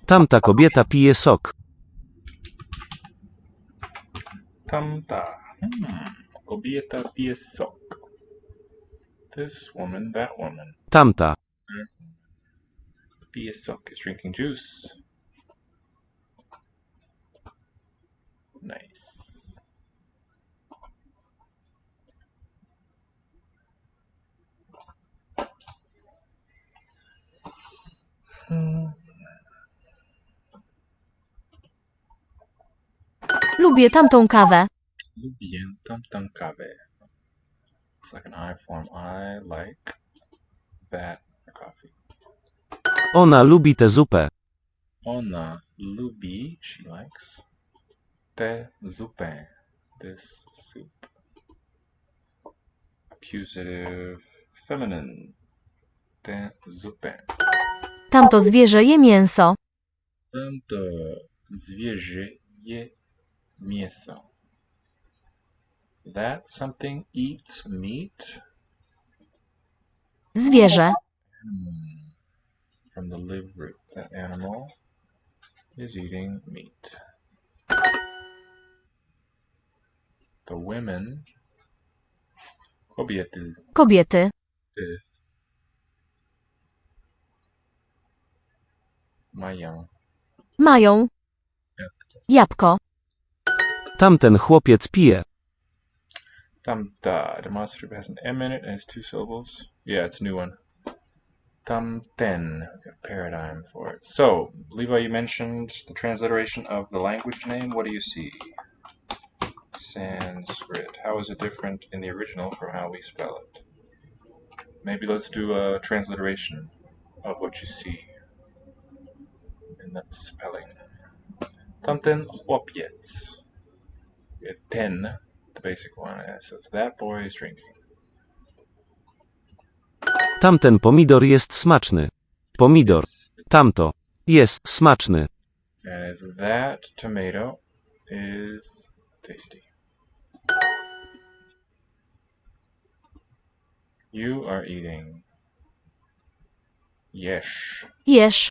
Tamta kobieta pije sok. Tamta. Kobieta pije sok. This woman, that woman. Tamta. Pije sok is drinking juice. Nice. Lubię tamtą kawę. Lubię tamtą kawę. It's like an I form. I like that coffee. Ona lubi tę zupę. Ona lubi, she likes, tę zupę. This soup. Accusative feminine. Tę zupę. Tamto zwierzę je mięso. Tamto zwierzę je mięso. That something eats meat. Zwierzę. From the live root. That animal is eating meat. The women. Kobiety. Kobiety. Mają. Mają. Jabłko. Tamten chłopiec pije. Tamta. Demonstrative has an M in it and has 2 syllables. Yeah, it's a new one. Tamten. We've got a paradigm for it. So, Levi, you mentioned the transliteration of the language name. What do you see? Sanskrit. How is it different in the original from how we spell it? Maybe let's do a transliteration of what you see in the spelling. Tamten chłopiec. Ten, the basic one, so it's that boy is drinking. Tamten pomidor jest smaczny. Pomidor. Tamto. Jest smaczny. And it's that tomato is tasty. You are eating. Jesz. Jesz.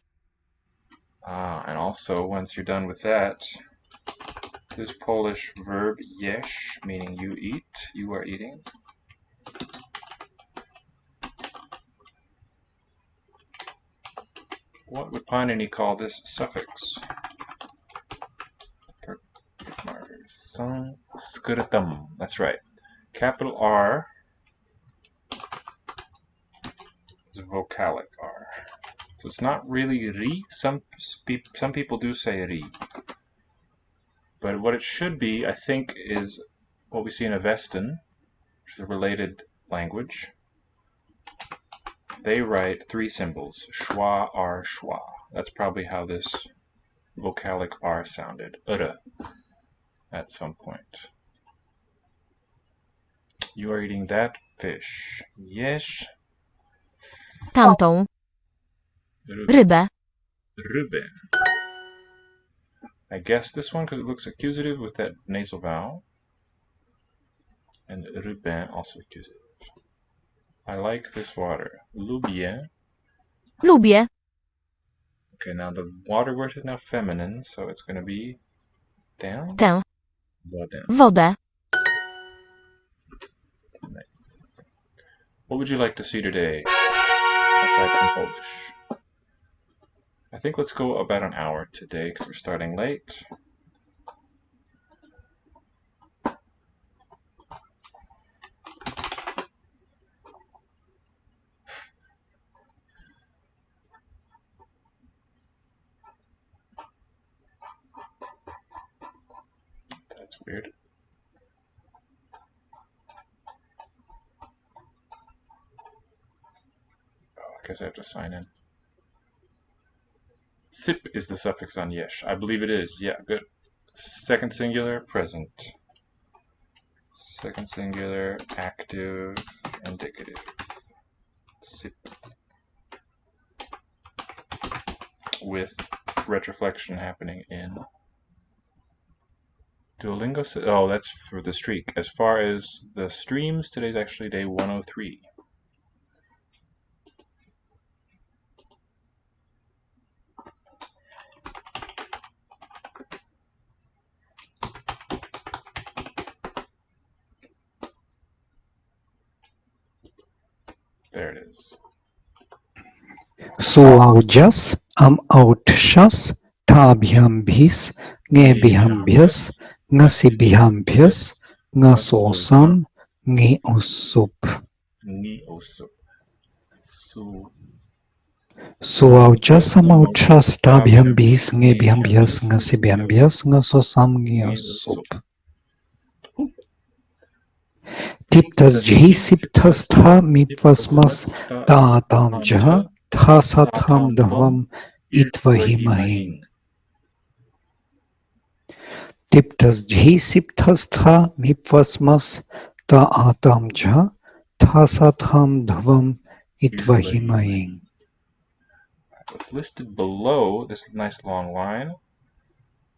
And also, once you're done with that, this Polish verb jesz, meaning you eat, you are eating. What would Painini call this suffix? Sanskritam. That's right. Capital R is a vocalic R. So it's not really ri. Some people do say ri. But what it should be, I think, is what we see in Avestan, which is a related language. They write 3 symbols, schwa, r, schwa. That's probably how this vocalic R sounded, at some point. You are eating that fish. Jesz. Tamtą. Rybę. Rybę. I guess this one because it looks accusative with that nasal vowel. And rybę also accusative. I like this water. Lubię. Lubię. Okay, now the water word is now feminine, so it's going to be down. Tę. Wodę. Wodę. Nice. What would you like to see today? Aside from Polish. I think let's go about an hour today because we're starting late. That's weird. Oh, I guess I have to sign in. Sip is the suffix on yesh. I believe it is. Yeah, good. Second singular, present. Second singular, active, indicative. Sip. With retroflexion happening in Duolingo. Oh, that's for the streak. As far as the streams, today's actually day 103. There it is. Suaujas, autshas, tabhyambhis, ngebhyambhyas, ngasibhyambhyas, ngasosam, ngeosup. Ngeosup. Suaujas, autshas, tabhyambhis, ngebhyambhyas, ngasibhyambhyas, ngasosam, ngeosup. Tiptas jhi siptas tha mipvasmas tatam jah thasatham dhvam itvahimahing. Tiptas jhi siptas tha mipvasmas tatam jah thasatham dhvam itvahimahing. What's listed below this nice long line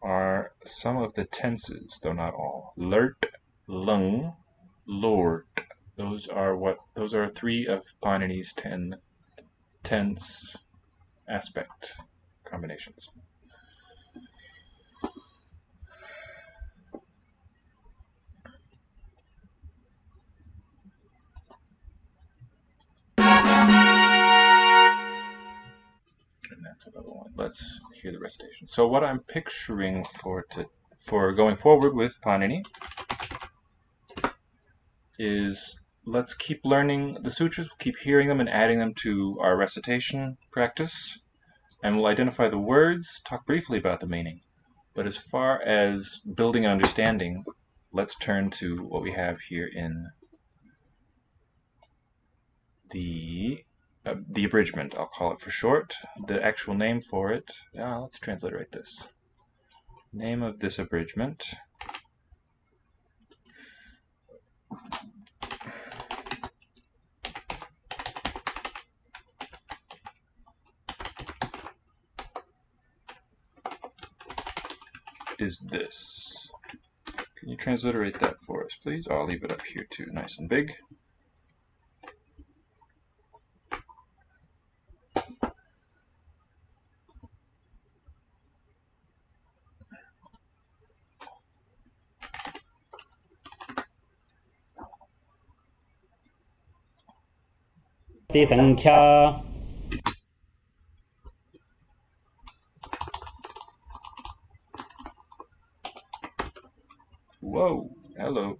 are some of the tenses, though not all. Lurt, lung, lord. Those are 3 of Panini's 10 tense aspect combinations. And that's another one. Let's hear the recitation. So what I'm picturing for going forward with Panini is, let's keep learning the sutras, we'll keep hearing them and adding them to our recitation practice, and we'll identify the words, talk briefly about the meaning. But as far as building and understanding, let's turn to what we have here in the abridgment, I'll call it for short. The actual name for it, let's transliterate this. Name of this abridgment is this. Can you transliterate that for us, please? I'll leave it up here too, nice and big. संख्या Whoa, hello.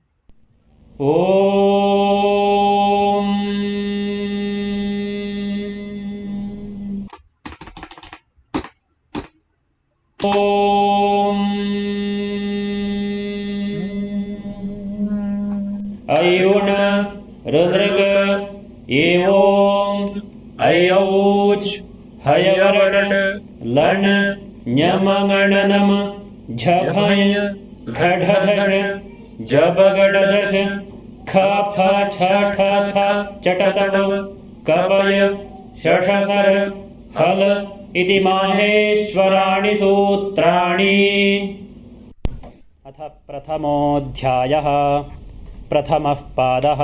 Om Om अयुण Rudraka एवं अयौच हयवरण लन न्यमगणनम झभय घढधष जबगडधष ख फ छ ठ थ चटतव कपय शशसर हल इति माहेश्वराणि सूत्राणि। अथ प्रथमोऽध्यायः प्रथमः पादः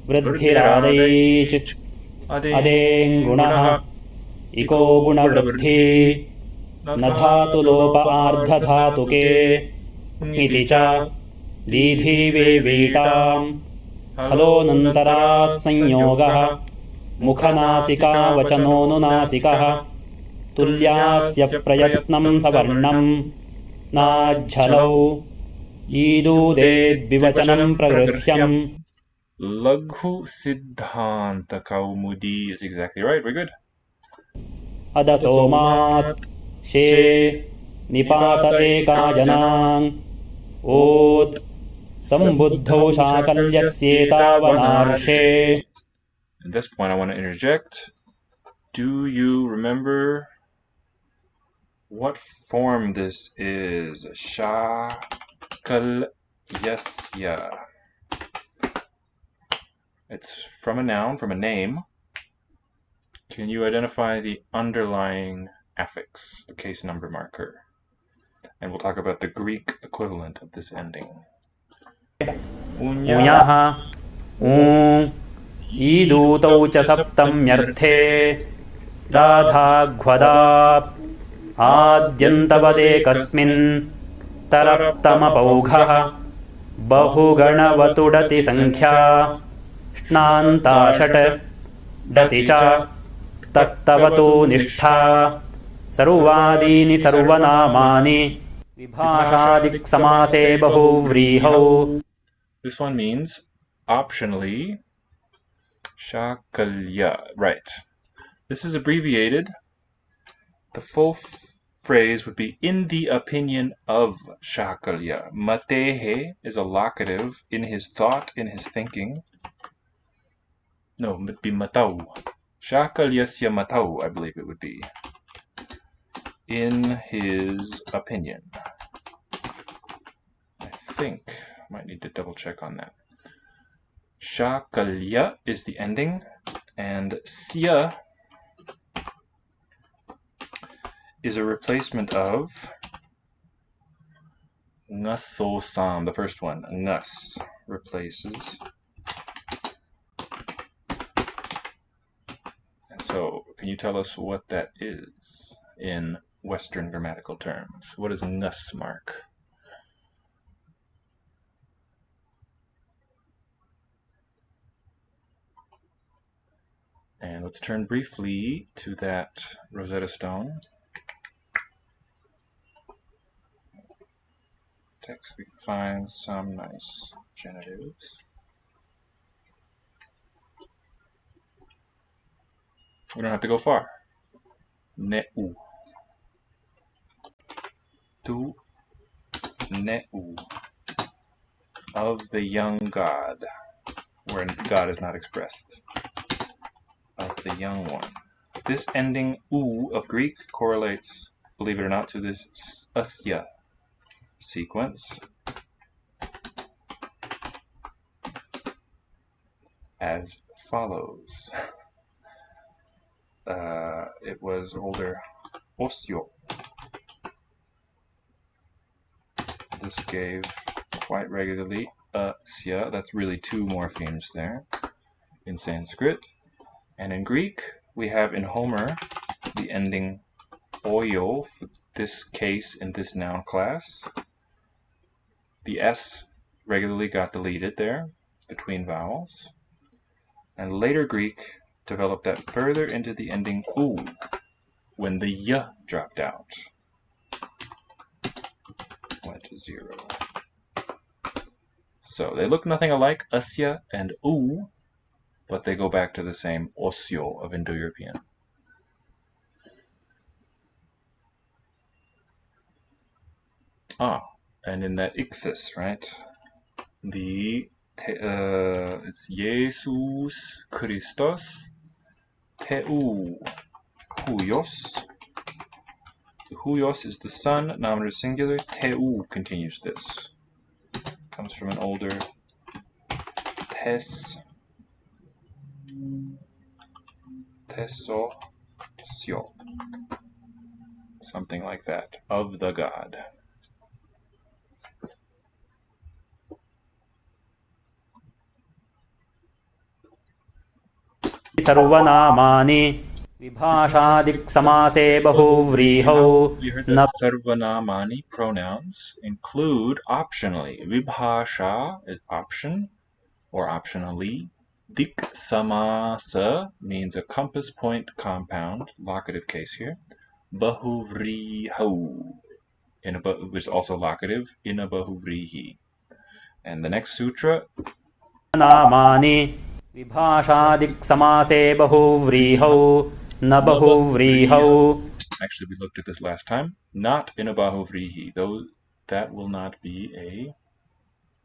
वृद्धिरादैच अदेङ्गुणः इको गुणवृद्धि न धातुलोप आर्धधातुके इति च दीधिवेवीटाम् हलोऽनन्तराः संयोगः मुखनासिका वचनोऽनुनासिकः तुल्यास्य प्रयत्नं सवर्णं नाज्झलौ ईदूदेद्विवचनं प्रगृह्यम्। Laghu Siddhanta Kaumudi is exactly right. Very good. अदसोमात् शे निपात एकाजनान् ओत् सम्बुद्धौ शाकल्यस्येतावनार्षे। At this point, I want to interject. Do you remember what form this is? Shakalyasya. It's from a noun, from a name. Can you identify the underlying affix, the case number marker? And we'll talk about the Greek equivalent of this ending. उञः ऊ ईदूतौ च सप्तम्यर्थे राधाघ्वदाप् आद्यन्तवदेकस्मिन् तरप्तमपौघः बहुगणवतुडति संख्या श्नान्ताषट् डति च तत्तवतो निष्ठा सर्वादीनि सर्वनामानि विभाषादिक्समासे बहुव्रीहौ. This one means optionally shakalya. Right. This is abbreviated. The full phrase would be in the opinion of shakalya. Matehe is a locative in his thought, in his thinking. No, it would be matau. Shakalyasya matau, I believe it would be. In his opinion. I think I might need to double check on that. Shakalya is the ending, and sya is a replacement of ngasosam, the first one. Ngas replaces. And so, can you tell us what that is in Western grammatical terms? What does ngas mark? And let's turn briefly to that Rosetta Stone. Text, we can find some nice genitives. We don't have to go far. Ne'u. Tu ne'u. Of the young god, where God is not expressed. Of the young one. This ending u of Greek correlates, believe it or not, to this asya sequence as follows. It was older osyo. This gave quite regularly asya. That's really two morphemes there in Sanskrit. And in Greek, we have in Homer the ending oyo for this case in this noun class. The S regularly got deleted there between vowels. And later Greek developed that further into the ending u when the y dropped out. Went to 0. So they look nothing alike, asya and u, but they go back to the same osyo of Indo-European. And in that ichthys, right? It's Jesus Christos Theou Huios. The Huios is the son, nominative singular. Theou continues this. Comes from an older Teso Sio. Something like that. Of the god. सर्वनामानि विभाषादिक्समासे बहुव्रीहौ. You heard that sarvanamani pronouns include optionally. Vibhasha is option or optionally. Dik samasa means a compass point compound, locative case here. Bahuvriho, which is also locative, in a bahuvrihi. And the next sutra. नामानि विभाषादिक्समासे बहुव्रीहौ न बहुव्रीहौ. Actually, we looked at this last time. Not in a bahuvrihi, though that will not be a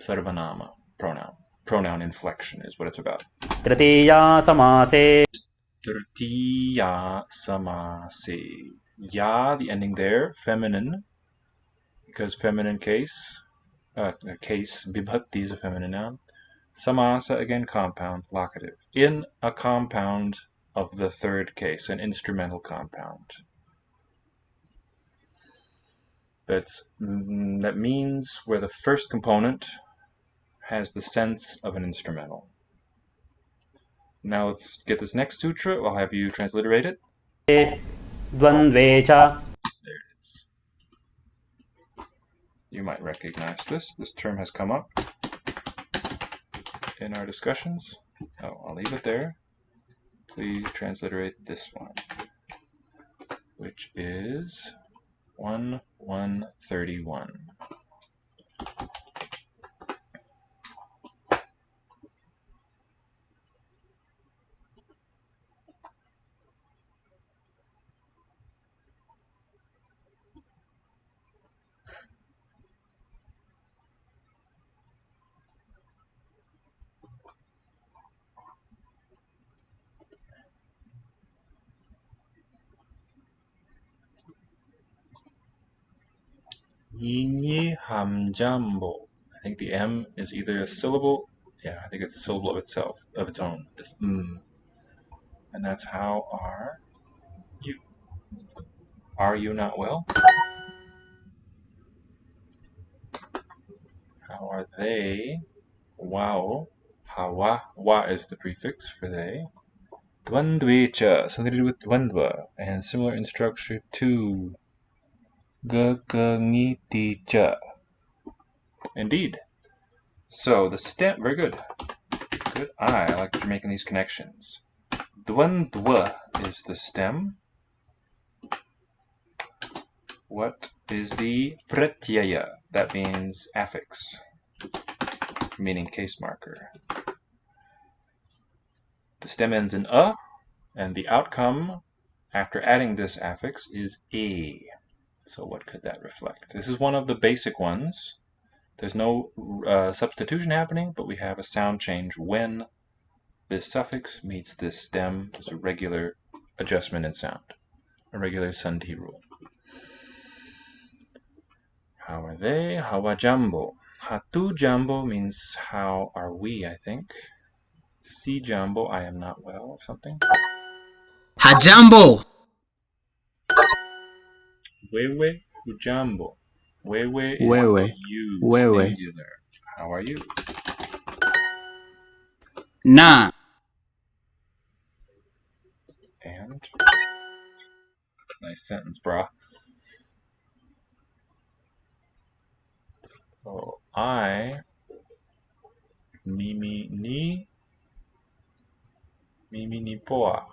sarvanama pronoun. Pronoun inflection is what it's about. तृतीया समासे. Tritiya samase. Ya, the ending there, feminine, because feminine case, vibhakti is a feminine noun. Samasa, again, compound, locative. In a compound of the third case, an instrumental compound. That means where the first component has the sense of an instrumental. Now let's get this next sutra. I'll have you transliterate it. द्वन्द्वे च. There it is. You might recognize this. This term has come up in our discussions. Oh, I'll leave it there. please transliterate this one, which is 1:1:31. Yinyi hamjambo. I think the M is either a syllable. Yeah, I think it's a syllable of itself, of its own. This and that's how are you? Are you not well? How are they? Wow. Hawa. Wa is the prefix for they. Dwandwecha, something to do with dwandwa, and similar in structure to gagangiticha. Indeed. So the stem, very good. Good eye. I like that you're making these connections. Dwandwa is the stem. What is the pratyaya? That means affix, meaning case marker. The stem ends in a, and the outcome after adding this affix is a. So what could that reflect? This is one of the basic ones. There's no substitution happening, but we have a sound change when this suffix meets this stem. There's a regular adjustment in sound, a regular sandhi rule. How are they? Hawa jambo. Hatu jambo means how are we, I think. Si jambo, I am not well, or something. Hajambo. Wewe hujambo. Wewe is Wewe. you, Wewe. singular. How are you? Na. And nice sentence, brah. So I mimi ni poa.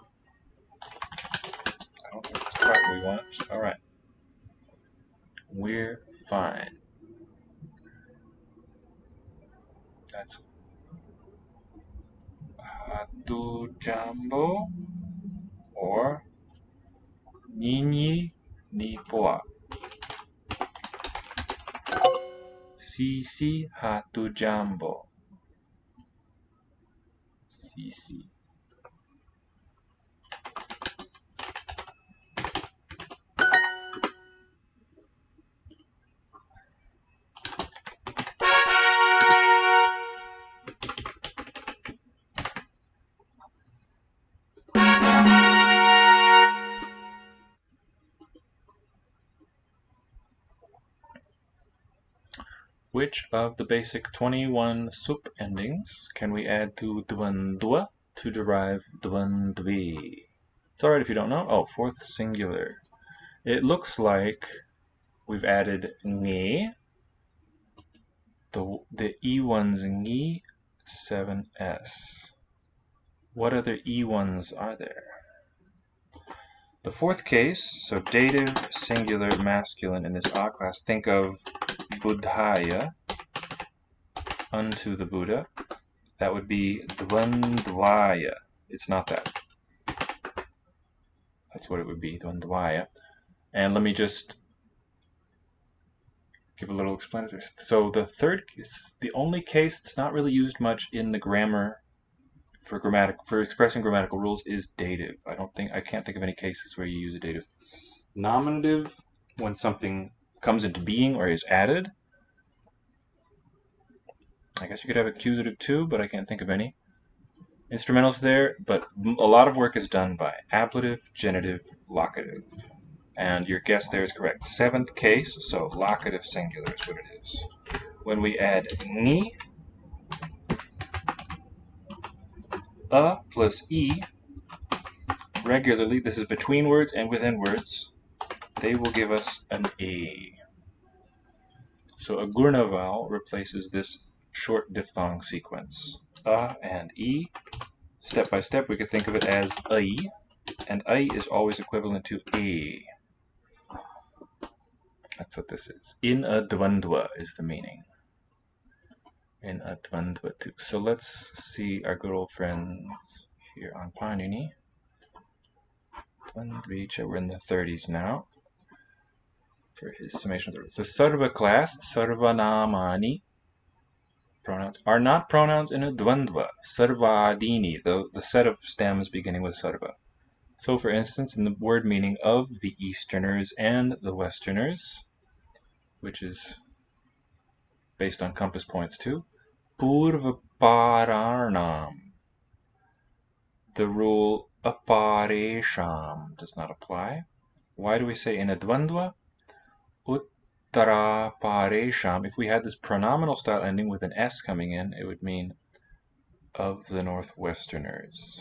I don't think that's quite what we want. All right. We're fine. That's hatu jambo or nyinyi ni poa. Sisi hatu jambo. Sisi. Which of the basic 21 sup endings can we add to dwandwa to derive dwandwi? It's alright if you don't know. Oh, fourth singular. It looks like we've added ngi. The E1's ngi, 7s. What other E1's are there? The fourth case, so dative, singular, masculine in this A class, think of Buddhaya, unto the Buddha. That would be dvandvaya. It's not that. That's what it would be, dvandvaya. And let me just give a little explanatory. So the third case, the only case that's not really used much in the grammar for expressing grammatical rules is dative. I can't think of any cases where you use a dative. Nominative, when something comes into being or is added. I guess you could have accusative too, but I can't think of any. Instrumentals there, but a lot of work is done by ablative, genitive, locative. And your guess there is correct. Seventh case, so locative singular is what it is. When we add ni, a plus e, regularly, this is between words and within words, they will give us an a. So a gurna vowel replaces this short diphthong sequence. A and e, step by step, we could think of it as I, and I is always equivalent to A. That's what this is. In a dvandva is the meaning. In a dvandva too. So let's see our good old friends here on Panini. Dvandvicha, we're in the 30s now. For his summation of the rules. The sarva class, sarvanamani, pronouns, are not pronouns in a dvandva. Sarvadini, the set of stems beginning with sarva. So for instance, in the word meaning of the Easterners and the Westerners, which is based on compass points too, purvaparanam, the rule aparesham does not apply. Why do we say in a dvandva? Uttaraparesham, if we had this pronominal style ending with an S coming in, it would mean of the Northwesterners.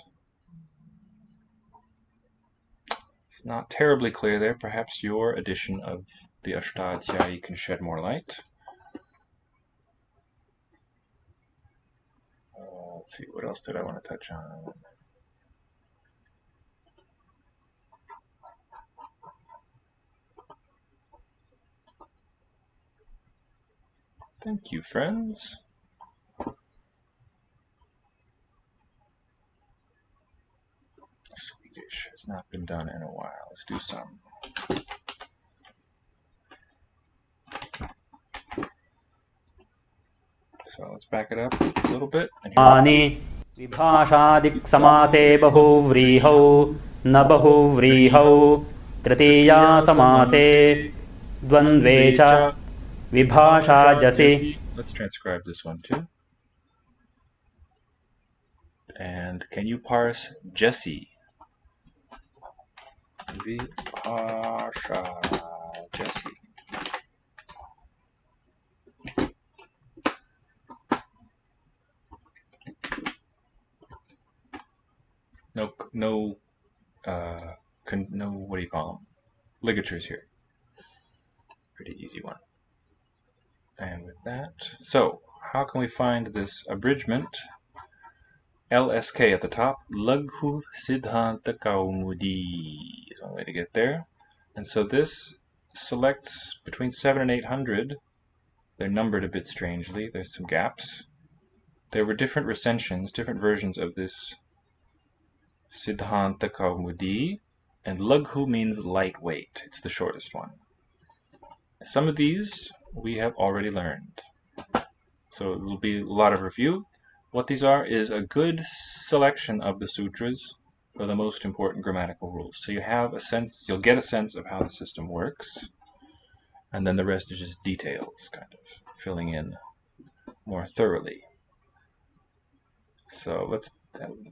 It's not terribly clear there. Perhaps your edition of the Ashtadhyayi can shed more light. Let's see, what else did I want to touch on? Thank you, friends. Swedish has not been done in a while. Let's do some. So let's back it up a little bit. Ani vibhashadik samase bahuvriho na bahuvriho tritiya samase dvandve cha vibhashajase. Let's transcribe this one too. And can you parse Jesse? Vibhashajase. No, what do you call them? Ligatures here. Pretty easy one. And with that, so how can we find this abridgment? LSK at the top, Laghu Siddhanta Kaumudi is one way to get there. And so this selects between 7 and 800. They're numbered a bit strangely. There's some gaps. There were different recensions, different versions of this Siddhanta Kaumudi, and Laghu means lightweight. It's the shortest one. Some of these we have already learned, so it will be a lot of review. What these are is a good selection of the sutras for the most important grammatical rules. So you have a sense, you'll get a sense of how the system works, and then the rest is just details, kind of filling in more thoroughly. So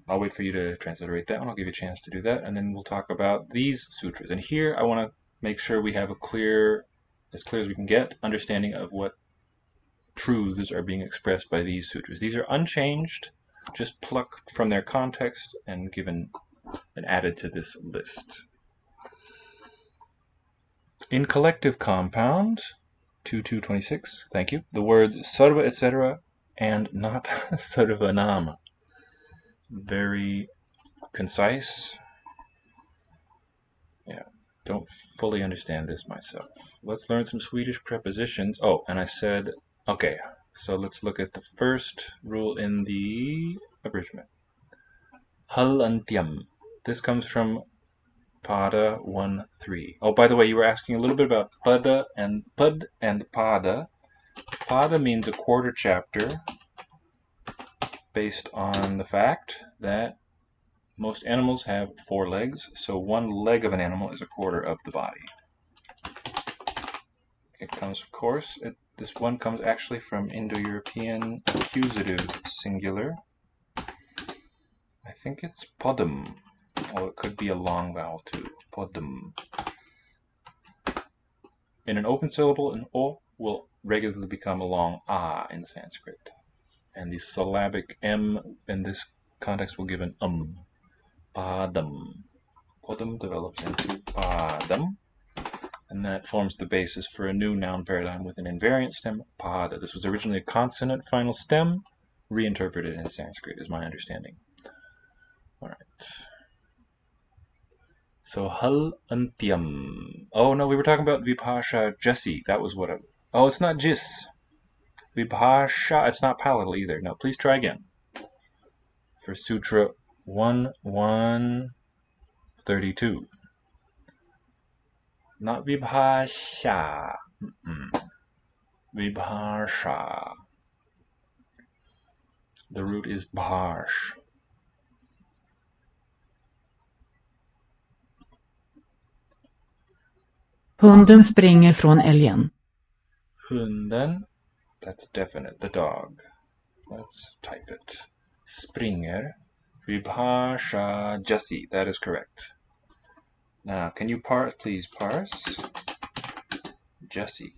I'll wait for you to transliterate that one. I'll give you a chance to do that, and then we'll talk about these sutras. And here I want to make sure we have as clear as we can get, understanding of what truths are being expressed by these sutras. These are unchanged, just plucked from their context and given and added to this list. In collective compound, 2226, thank you, the words sarva, etc., and not sarvanama. Very concise. Yeah, don't fully understand this myself. Let's learn some Swedish prepositions. Oh, and I said, okay, so let's look at the first rule in the abridgment. Halantyam. This comes from Pada 1.3. Oh, by the way, you were asking a little bit about Pada and Pad and Pada. Pada means a quarter chapter, based on the fact that most animals have 4 legs, so one leg of an animal is a quarter of the body. It comes, of course, this one comes actually from Indo-European accusative singular. I think it's podum. Oh, it could be a long vowel too. Podum. In an open syllable, an o will regularly become a long a in Sanskrit. And the syllabic m in this context will give an Padam. Podum develops into padam, and that forms the basis for a new noun paradigm with an invariant stem, pada. This was originally a consonant final stem, reinterpreted in Sanskrit, is my understanding. Alright. So hal antyam. Oh no, we were talking about vibhasha jasi. That was what oh, it's not jis. Vibhasha, it's not palatal either. No, please try again. For Sutra 1132. Not vibhasha. Vibhasha. The root is bharsh. Hunden springer från älgen. Hunden, that's definite, the dog. Let's type it. Springer, vibhasha jasi, that is correct. Now, can you please parse? Jasi.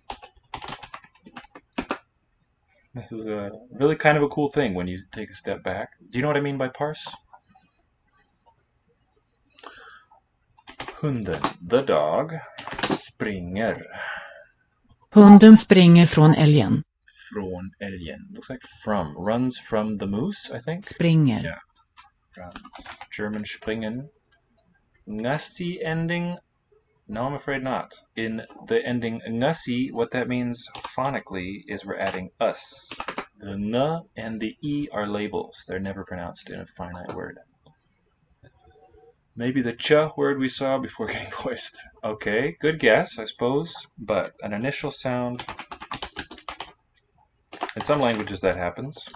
This is a really kind of a cool thing when you take a step back. Do you know what I mean by parse? Hunden, the dog, springer. Hunden springer från älgen. Från älgen. Looks like from. Runs from the moose, I think. Springer. Yeah. Runs. German springen. Ngasi ending? No, I'm afraid not. In the ending ngasi, what that means phonically is we're adding us. The ng and the e are labels. They're never pronounced in a finite word. Maybe the ch word we saw before getting voiced. Okay, good guess, I suppose. But an initial sound... In some languages that happens.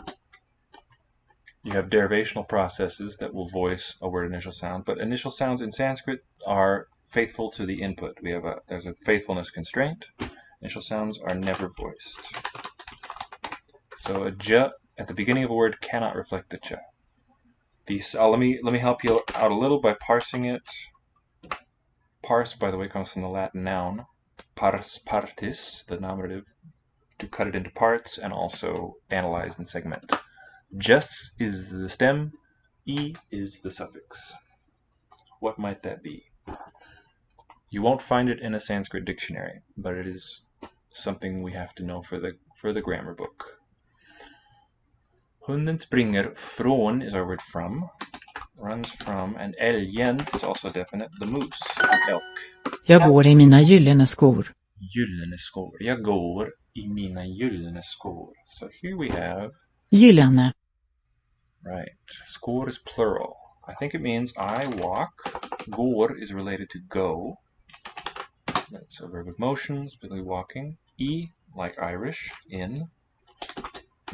You have derivational processes that will voice a word initial sound, but initial sounds in Sanskrit are faithful to the input. There's a faithfulness constraint. Initial sounds are never voiced. So a j at the beginning of a word cannot reflect the ch. Let me help you out a little by parsing it. Parse, by the way, comes from the Latin noun pars partis, the nominative, to cut it into parts and also analyze and segment. Jus is the stem, e is the suffix. What might that be? You won't find it in a Sanskrit dictionary, but it is something we have to know for the grammar book. Hunden springer från is our word from, runs from, and älgen is also definite, the moose, the elk. Jag går i mina gyllene skor. Gyllene skor. Jag går i mina gyllene skor. So here we have... Gyllene. Right. Skor is plural. I think it means I walk. Går is related to go. That's a verb of motion, specifically walking. I, like Irish, in.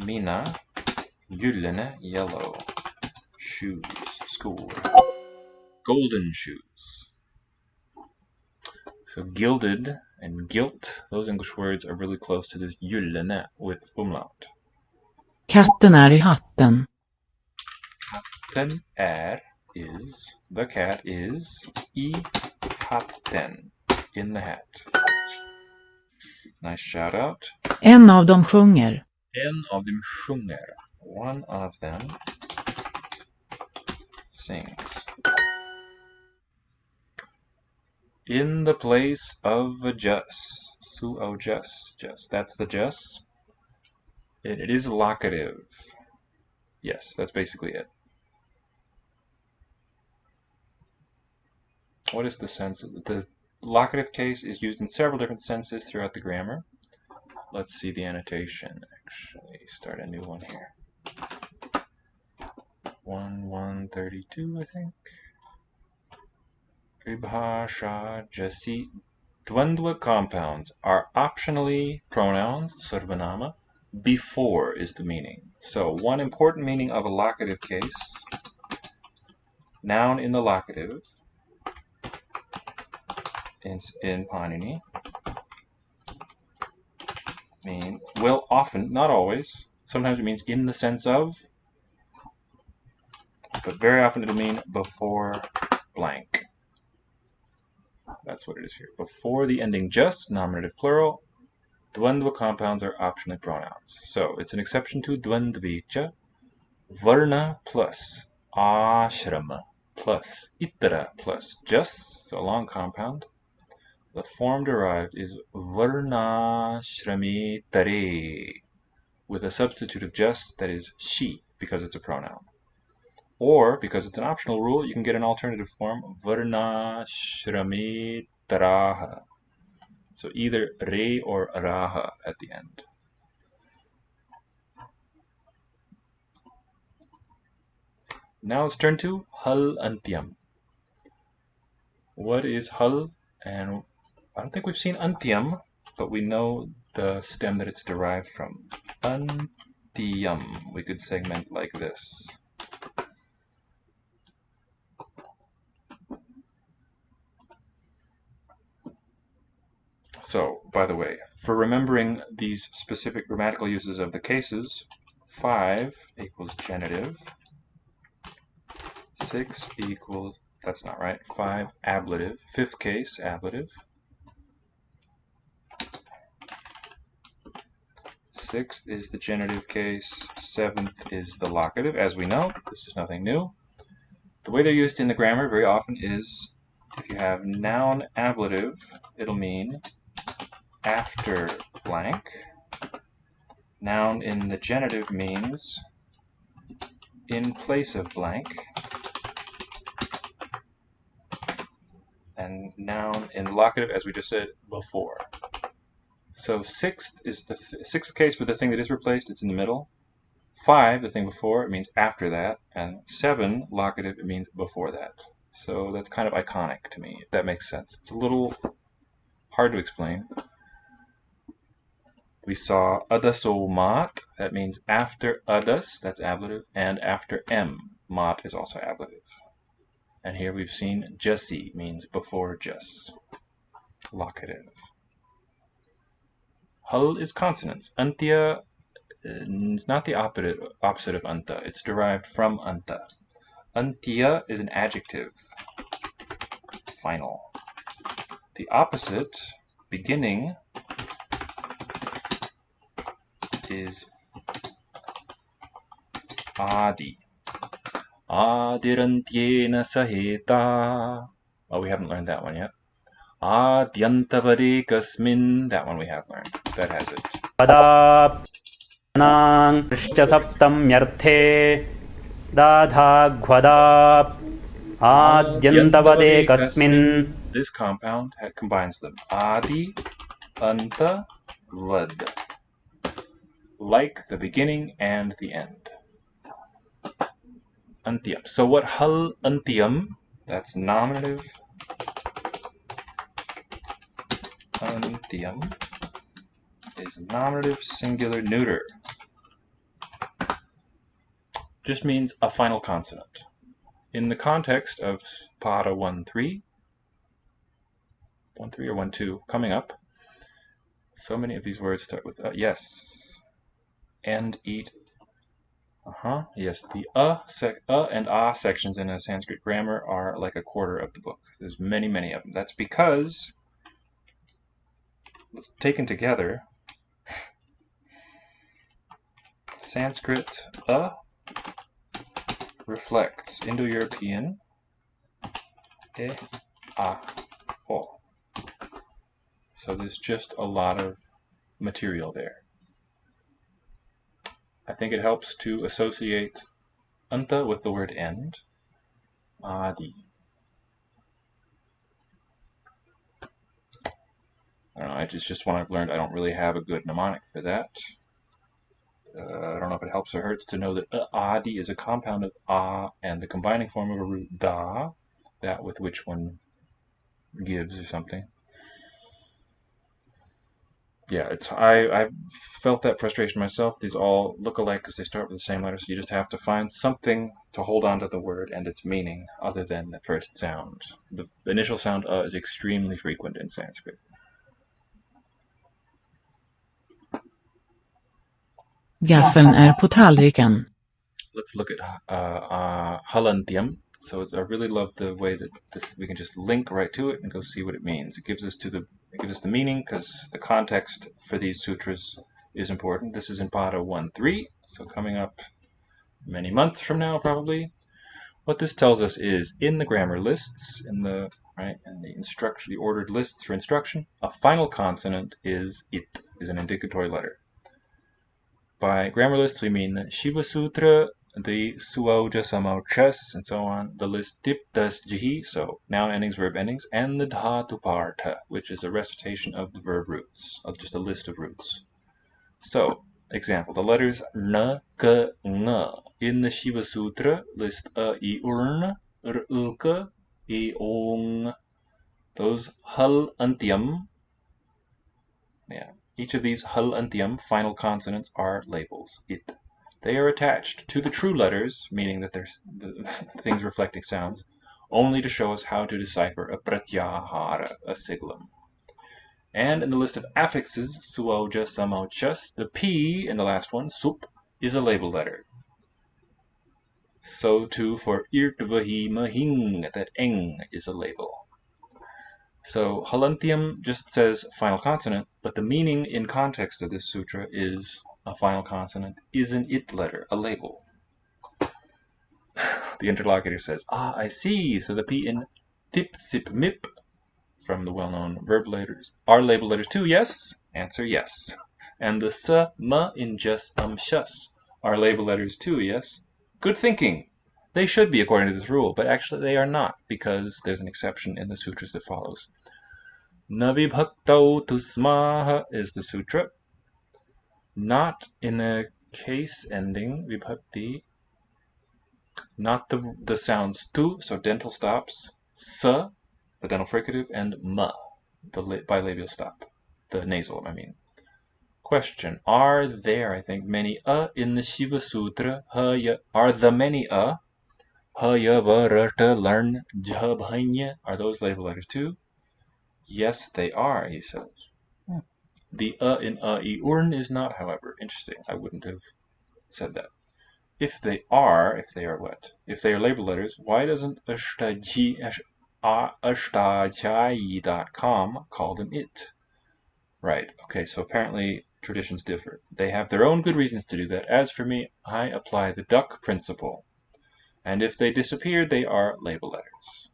Mina, gyllene, yellow. Shoes, skor. Golden shoes. So gilded and gilt, those English words are really close to this gyllene with umlaut. Katten är i hatten. Katten is, the cat is, I hatten, in the hat. Nice shout out. En av dem sjunger. En av dem sjunger. One of them sings. In the place of a just. Suo just. That's the just. It is locative. Yes, that's basically it. What is the sense? The locative case is used in several different senses throughout the grammar. Let's see the annotation. Actually, start a new one here. 1132, I think. Vibhasha jasi. Dvandva compounds are optionally pronouns, sarvanama. Before is the meaning. So one important meaning of a locative case, noun in the locative, in Panini, means, well, often, not always, sometimes it means in the sense of, but very often it'll mean before blank. That's what it is here. Before the ending just, nominative plural, dvandva compounds are optionally pronouns. So it's an exception to dvandvicha, varna plus ashrama plus itara plus just, so a long compound. The form derived is varnashrami tare, with a substitute of just that is she, because it's a pronoun. Or, because it's an optional rule, you can get an alternative form, varnashramitaraha. So either re or raha at the end. Now let's turn to hal antyam. What is hal? And I don't think we've seen antyam, but we know the stem that it's derived from. Antyam, we could segment like this. So, by the way, for remembering these specific grammatical uses of the cases, 5 equals genitive, 6 equals, that's not right, 5 ablative, 5th case ablative, 6th is the genitive case, 7th is the locative. As we know, this is nothing new. The way they're used in the grammar very often is, if you have noun ablative, it'll mean after blank. Noun in the genitive means in place of blank. And noun in the locative, as we just said, before. So 6th is the 6th case for the thing that is replaced, it's in the middle. 5, the thing before, it means after that. And 7, locative, it means before that. So that's kind of iconic to me, if that makes sense. It's a little hard to explain. We saw adaso mat, that means after adas, that's ablative, and after m, mat is also ablative. And here we've seen jasi, means before jas, locative. Hal is consonants. Antya is not the opposite of anta, it's derived from anta. Antya is an adjective, final. The opposite, beginning, is adi. Adirantyena saheta. Oh, we haven't learned that one yet. Adyantavadekasmin. That one we have learned. That has it. Padap nang prishcha saptamyarthe dadhagvadap adyantavadekasmin. This compound combines them. Adi, anta, vad. Like the beginning and the end. Antyam. So what hal antyam, that's nominative. Antyam is nominative singular neuter. Just means a final consonant. In the context of Pada 1-3, 1-3 or 1-2 coming up, so many of these words start with yes. And eat. Yes, the and sections in a Sanskrit grammar are like a quarter of the book. There's many, many of them. That's because, taken together, Sanskrit reflects Indo-European o. So there's just a lot of material there. I think it helps to associate anta with the word end. Adi. I don't know, it's just one I've learned. I don't really have a good mnemonic for that. I don't know if it helps or hurts to know that adi is a compound of a and the combining form of a root da, that with which one gives or something. Yeah, I've felt that frustration myself. These all look alike because they start with the same letter, so you just have to find something to hold on to the word and its meaning other than the first sound. The initial sound is extremely frequent in Sanskrit. Gaffeln är på tallriken. Let's look at halantyam. So I really love the way that we can just link right to it and go see what it means. It gives us the meaning because the context for these sutras is important. This is in Pada 1-3, so coming up many months from now probably. What this tells us is in the grammar lists, in the ordered lists for instruction, a final consonant is an indicatory letter. By grammar lists we mean Shiva Sutra the suo, jasamo, chess, and so on, the list tip, das, jihi, so noun endings, verb endings, and the dhatu partha, which is a recitation of the verb roots, of just a list of roots. So, example, the letters n, k, ng. In the Shiva Sutra, list a, I, urn, r, ulka, I, ong. Those hal antyam, yeah, each of these hal antyam final consonants are labels, it. They are attached to the true letters, meaning that they're the things reflecting sounds, only to show us how to decipher a pratyahara, a siglum. And in the list of affixes, suoja, samochas, the P in the last one, sup, is a label letter. So too for irtvahi mahing, that eng is a label. So halantium just says final consonant, but the meaning in context of this sutra is a final consonant is an it letter, a label. The interlocutor says, ah, I see. So the P in tip, sip, mip, from the well-known verb letters, are label letters too, yes? Answer, yes. And the s, ma in jas, shus are label letters too, yes? Good thinking. They should be according to this rule, but actually they are not, because there's an exception in the sutras that follows. Navibhaktau tusmaha is the sutra. Not in the case ending, vibhakti, not the sounds tu, so dental stops, sa, the dental fricative, and ma, the bilabial stop, the nasal, I mean. Question, are there, I think, many in the Shiva Sutra? Are the many ya, va, rata, learn, jha, bhainya, are those label letters too? Yes, they are, he says. The in I, urn is not, however. Interesting. I wouldn't have said that. If they are what? If they are label letters, why doesn't ashtajayi.com call them it? Right. Okay, so apparently traditions differ. They have their own good reasons to do that. As for me, I apply the duck principle. And if they disappear, they are label letters.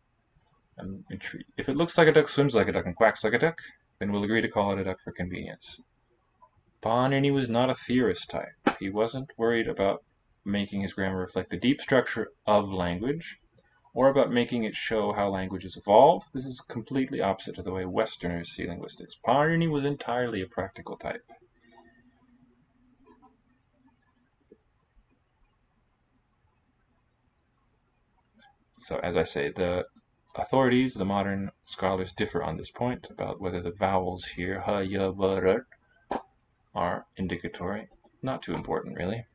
I'm intrigued. If it looks like a duck, swims like a duck, and quacks like a duck, then we'll agree to call it a duck for convenience. Paanini was not a theorist type. He wasn't worried about making his grammar reflect the deep structure of language, or about making it show how languages evolve. This is completely opposite to the way Westerners see linguistics. Paanini was entirely a practical type. So as I say, the authorities, the modern scholars, differ on this point about whether the vowels here, ha, ya, va, r, are indicatory. Not too important, really.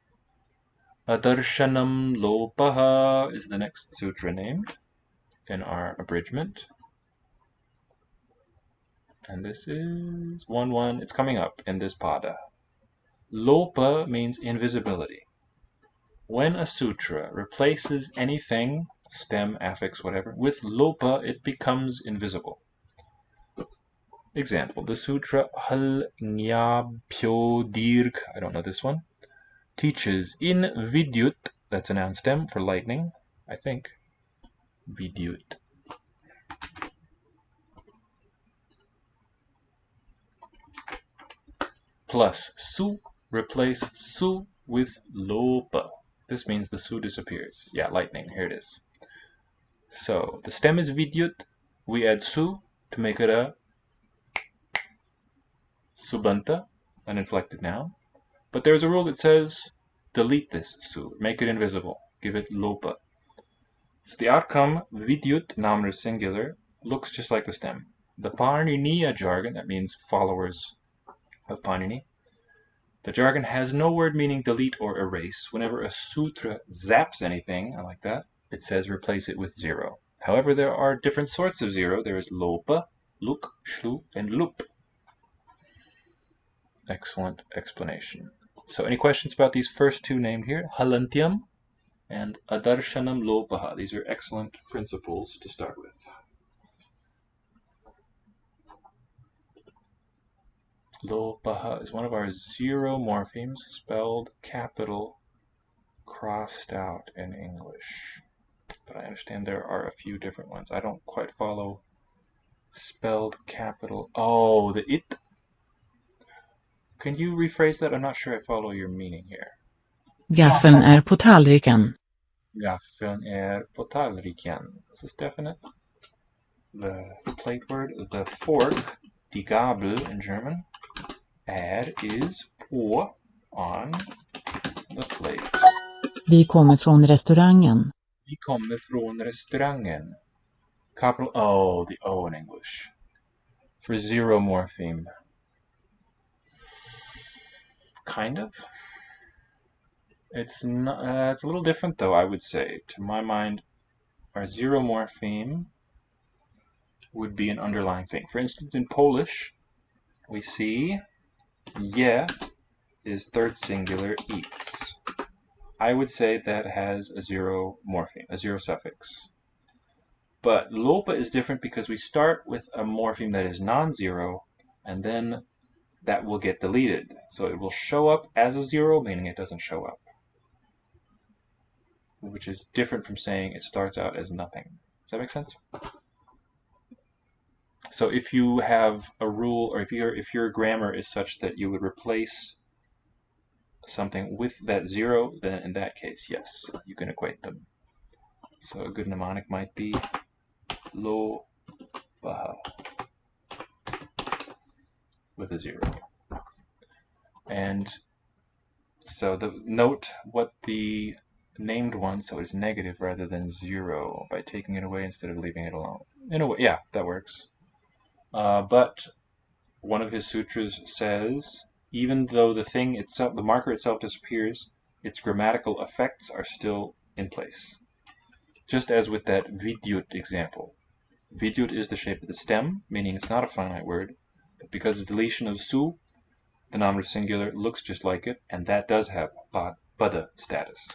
Adarshanam lopaha is the next sutra named in our abridgment. And this is 1-1. It's coming up in this pada. Lopa means invisibility. When a sutra replaces anything, stem, affix, whatever, with lopa, it becomes invisible. Example, the sutra Hal Nyabhyo Dirgh, I don't know this one, teaches in vidyut, that's a noun stem for lightning, I think, vidyut. Plus su, replace su with lopa. This means the su disappears. Yeah, lightning, here it is. So the stem is vidyut, we add su to make it a subanta, an inflected noun. But there's a rule that says delete this su, make it invisible, give it lopa. So the outcome, vidyut, nominative singular, looks just like the stem. The Paniniya jargon, that means followers of Panini, the jargon has no word meaning delete or erase. Whenever a sutra zaps anything, I like that, it says replace it with 0. However, there are different sorts of 0. There is lopa, luk, shlu, and lup. Excellent explanation. So any questions about these first two named here? Halantyam and Adarshanam lopaha. These are excellent principles to start with. Lopaha is one of our 0 morphemes, spelled capital, crossed out in English. But I understand there are a few different ones. I don't quite follow spelled capital. Oh, the it. Can you rephrase that? I'm not sure I follow your meaning here. Gaffeln är på tallriken. Gaffeln är på tallriken. This is definite. The plate word, the fork, die Gabel in German, is på, on, the plate. Vi kommer från restaurangen. Vi kommer från restaurangen. Capital O, the O in English. For zero morpheme. Kind of. It's not. It's a little different, though. I would say, to my mind, our zero morpheme would be an underlying thing. For instance, in Polish, we see je is third singular eats. I would say that has a zero morpheme, a zero suffix. But lopa is different because we start with a morpheme that is non-zero, and then that will get deleted. So it will show up as a zero, meaning it doesn't show up. Which is different from saying it starts out as nothing. Does that make sense? So if you have a rule, or if your grammar is such that you would replace something with that zero, then in that case, yes, you can equate them. So a good mnemonic might be lo baha with a zero. And so note what the named one, so it's negative rather than zero, by taking it away instead of leaving it alone. In a way, yeah, that works. But one of his sutras says, even though the thing itself, the marker itself disappears, its grammatical effects are still in place. Just as with that vidyut example. Vidyut is the shape of the stem, meaning it's not a finite word, but because of deletion of su, the nominative singular looks just like it, and that does have pada status.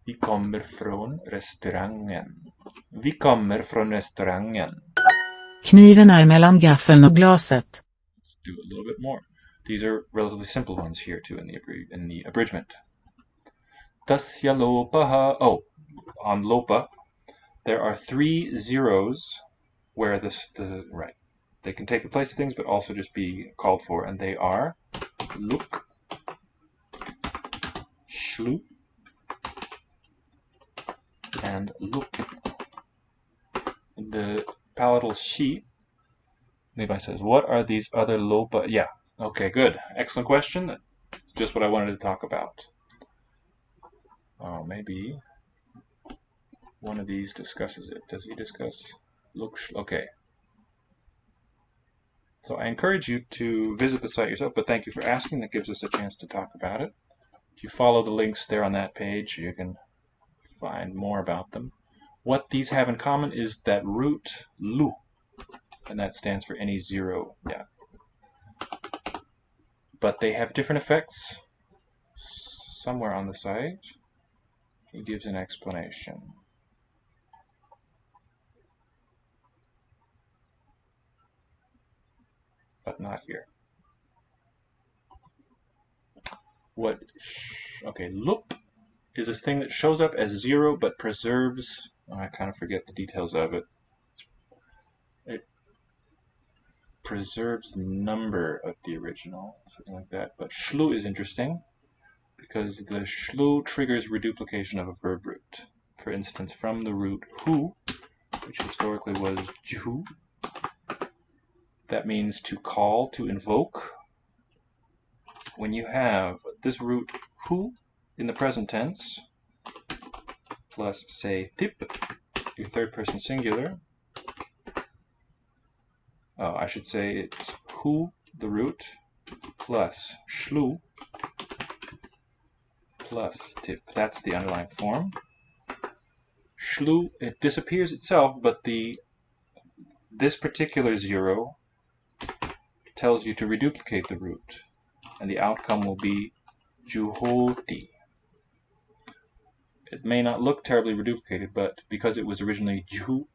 Vi kommer från restaurangen. Vi kommer från restaurangen. Kniven är mellan gaffeln och glaset. Let's do a little bit more. These are relatively simple ones here too in the abridgment. Tasya lopaha. Oh, on lopa, there are 3 zeros where right. They can take the place of things, but also just be called for, and they are luk, shlu, and luk. The palatal she, Levi says, what are these other lopa? Yeah, okay, good. Excellent question. Just what I wanted to talk about. Oh, maybe one of these discusses it. Does he discuss luk? Okay. So I encourage you to visit the site yourself, but thank you for asking. That gives us a chance to talk about it. If you follow the links there on that page, you can find more about them. What these have in common is that root lu, and that stands for any zero. Yeah. But they have different effects. Somewhere on the site, he gives an explanation. But not here. Okay, loop is this thing that shows up as zero but preserves, I kind of forget the details of it. It preserves the number of the original, something like that. But shlu is interesting because the shlu triggers reduplication of a verb root. For instance, from the root hu, which historically was ju, that means to call, to invoke. When you have this root hu in the present tense, plus say tip, your third person singular. Oh, I should say it's hu, the root, plus shlu, plus tip. That's the underlying form. Shlu, it disappears itself, but this particular zero tells you to reduplicate the root, and the outcome will be juhoti. It may not look terribly reduplicated, but because it was originally juhu,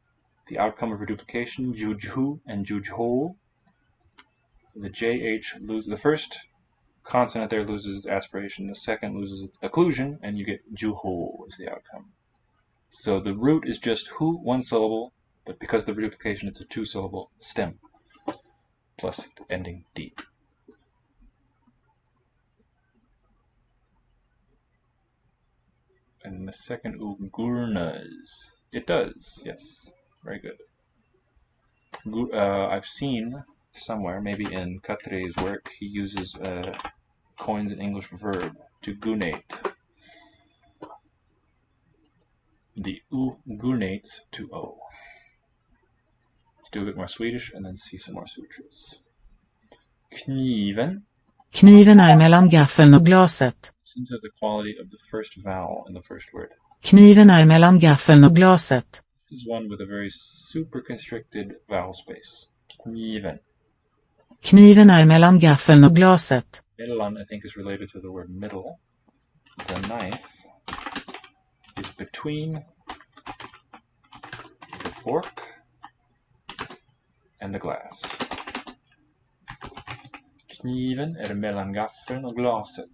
the outcome of reduplication, jujhu and jujho, the jh loses, the first consonant there loses its aspiration, the second loses its occlusion, and you get juho as the outcome. So the root is just hu, one syllable, but because of the reduplication, it's a 2-syllable stem, plus the ending d. And the second U, gurnas. It does, yes. Very good. I've seen somewhere, maybe in Katre's work, he uses coins an English verb to gunate. The U gunates to O. Let's do a bit more Swedish and then see some more sutras. Kniven. Kniven är mellan gaffeln och glaset. Listen to the quality of the first vowel in the first word. Kniven är mellan gaffeln och glaset. This is one with a very super constricted vowel space. Kniven. Kniven är mellan gaffeln och glaset. Mellan, I think, is related to the word middle. The knife is between the fork and the glass. Kniven är mellan gaffeln och glaset.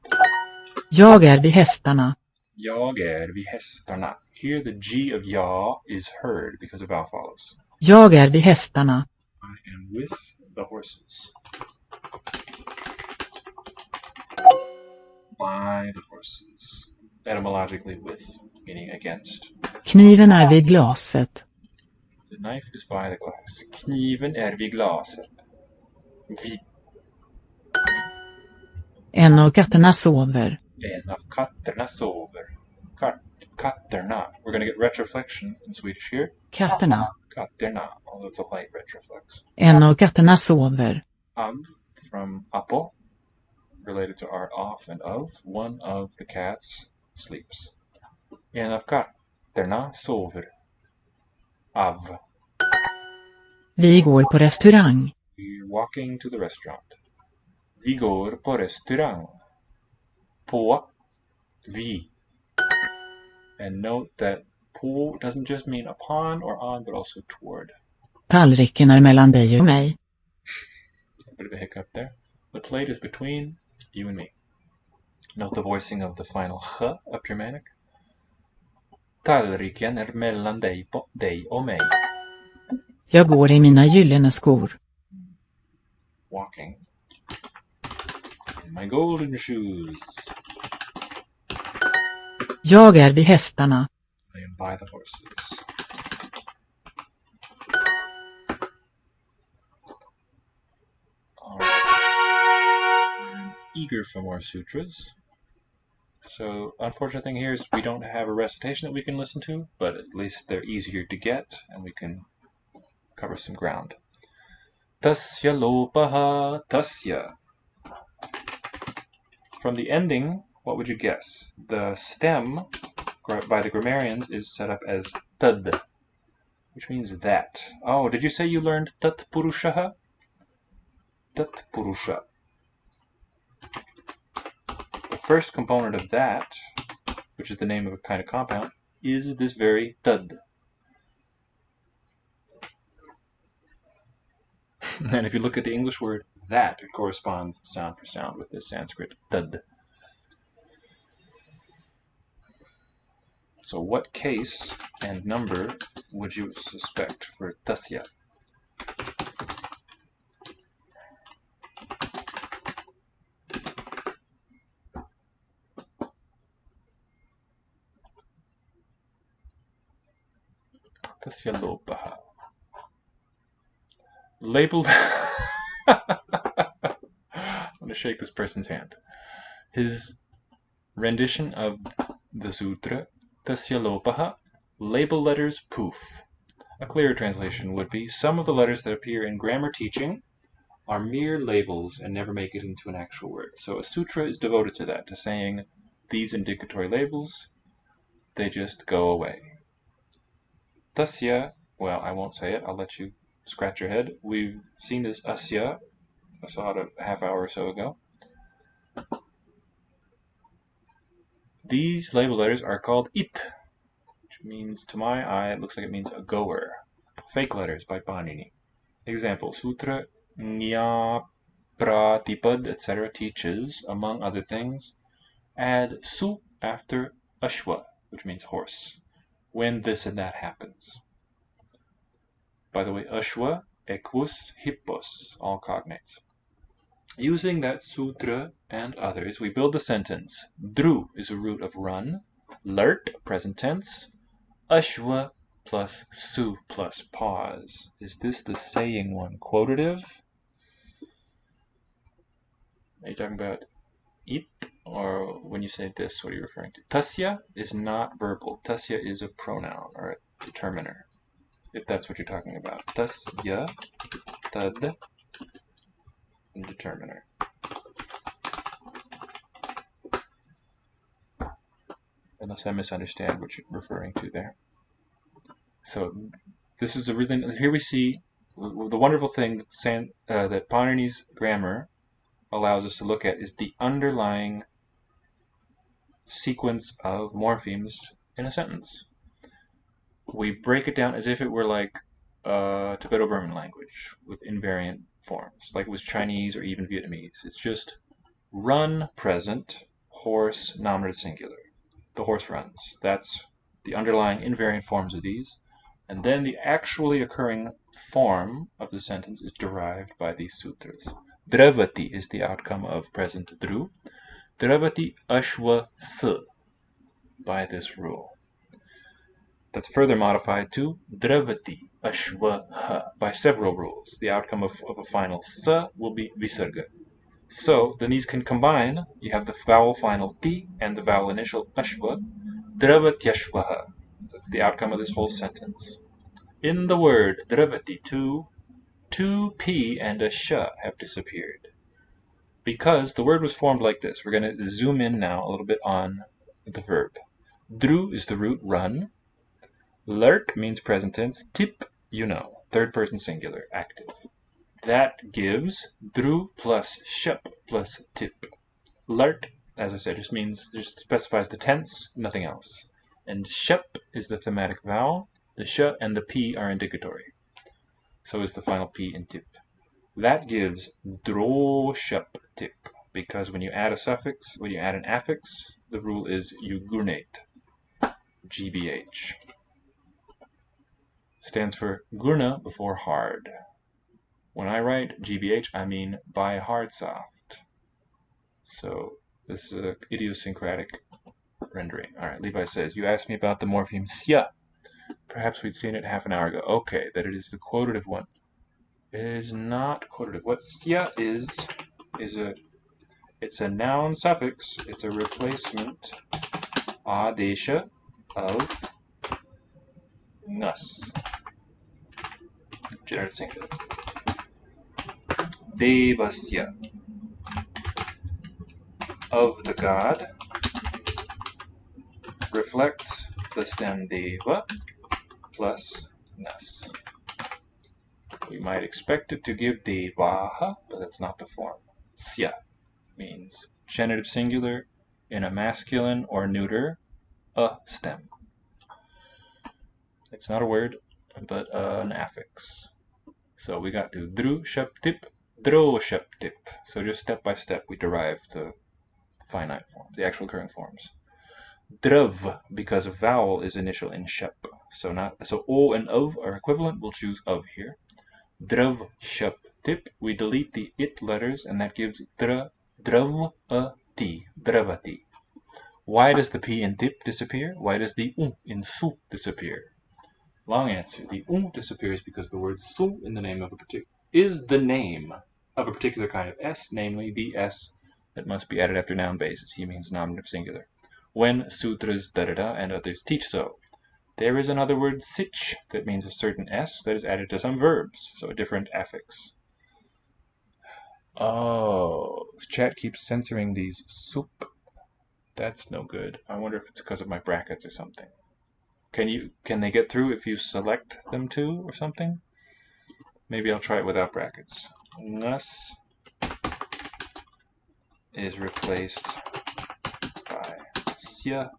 Jag är vid hästarna. Jag är vid hästarna. Here the G of ya is heard because a vowel follows. Jag är vid hästarna. I am with the horses. By the horses. Etymologically with, meaning against. Kniven är vid glaset. The knife is by the glass. Kniven är vid glaset. Vid. En av katterna sover. En av katterna sover. Katterna. We're going to get retroflexion in Swedish here. Katterna. Katterna, although it's a light retroflex. En av katterna sover. Av, from apo, related to our off and of. One of the cats sleeps. En av katterna sover. Av. Vi går på restaurang. We're walking to the restaurant. Vi går på restaurang. På. Vi. And note that på doesn't just mean upon or on, but also toward. Tallriken är mellan dig och mig. A bit of a hiccup there. The plate is between you and me. Note the voicing of the final ch up Germanic. Tallriken är mellan dig och mig. Jag går i mina gyllene skor. Walking. In my golden shoes. Jag är vid hästarna. I am by the horses. I'm eager for more sutras. So, unfortunate thing here is we don't have a recitation that we can listen to, but at least they're easier to get, and we can cover some ground. Tasya lopaha tasya. From the ending, what would you guess? The stem by the grammarians is set up as tad, which means that. Oh, did you say you learned tat purushaha? Tat purusha. The first component of that, which is the name of a kind of compound, is this very tad. And if you look at the English word that, it corresponds sound for sound with this Sanskrit tad. So what case and number would you suspect for tasya? Tasya lopaha. Labeled. I'm going to shake this person's hand. His rendition of the sutra, Tasya lopaha, label letters poof. A clearer translation would be, some of the letters that appear in grammar teaching are mere labels and never make it into an actual word. So a sutra is devoted to that, to saying these indicatory labels, they just go away. Tasya, well, I won't say it, I'll let you scratch your head. We've seen this asya, I saw it a half hour or so ago. These label letters are called it, which means, to my eye, it looks like it means a goer. Fake letters by Panini. Example, Sutra Nya Pratipad, etc. teaches, among other things, add su after ashwa, which means horse, when this and that happens. By the way, ashwa, equus, hippos, all cognates. Using that sutra and others, we build the sentence. Dru is a root of run. Lert, present tense. Ashwa plus su plus pause. Is this the saying one? Quotative? Are you talking about it? Or when you say this, what are you referring to? Tasya is not verbal. Tasya is a pronoun or a determiner, if that's what you're talking about. Tasya, tad, determiner. Unless I misunderstand what you're referring to there. So this is a really, here we see the wonderful thing that Pawnini's grammar allows us to look at is the underlying sequence of morphemes in a sentence. We break it down as if it were like Tibeto-Burman language with invariant forms, like it was Chinese or even Vietnamese. It's just run, present, horse, nominative singular. The horse runs. That's the underlying invariant forms of these. And then the actually occurring form of the sentence is derived by these sutras. Dravati is the outcome of present dru. Dravati ashwa s by this rule. That's further modified to Dravati ashwa ha by several rules. The outcome of a final sa will be visarga. So then these can combine. You have the vowel final ti and the vowel initial ashwa. Dravatyashvaha. That's the outcome of this whole sentence. In the word dravati, two p and a sh have disappeared. Because the word was formed like this. We're going to zoom in now a little bit on the verb. Dru is the root run. Lert means present tense. Tip, you know, third person singular, active. That gives dru plus shep plus tip. Lert, as I said, just specifies the tense, nothing else. And shep is the thematic vowel. The sh and the p are indicatory. So is the final p in tip. That gives dro shep tip, because when you add a suffix, when you add an affix, the rule is you gurnate. GBH. Stands for gurna before hard. When I write GBH, I mean by hard soft. So this is an idiosyncratic rendering. All right, Levi says, you asked me about the morpheme sya. Perhaps we'd seen it half an hour ago. Okay, that it is the quotative one. It is not quotative. What sya is it's a noun suffix. It's a replacement adesha of nus. Generative singular. Devasya, of the god, reflects the stem deva plus nas. We might expect it to give devaha, but that's not the form. Sya means genitive singular in a masculine or neuter a stem. It's not a word, but an affix. So we got to dru shep tip, dro shep tip. So just step by step we derive the finite forms, the actual occurring forms. Drav, because a vowel is initial in shep. So o and of are equivalent, we'll choose of here. Drav shep tip, we delete the it letters, and that gives dravati, dravati. Why does the p in tip disappear? Why does the u in su disappear? Long answer. The u disappears because the word su in the name of is the name of a particular kind of s, namely the s that must be added after noun basis. He means nominative singular. When sutras Darada and others teach so. There is another word sich that means a certain s that is added to some verbs, so a different affix. Oh, chat keeps censoring these soup. That's no good. I wonder if it's because of my brackets or something. Can they get through if you select them to or something? Maybe I'll try it without brackets. Nus is replaced by sya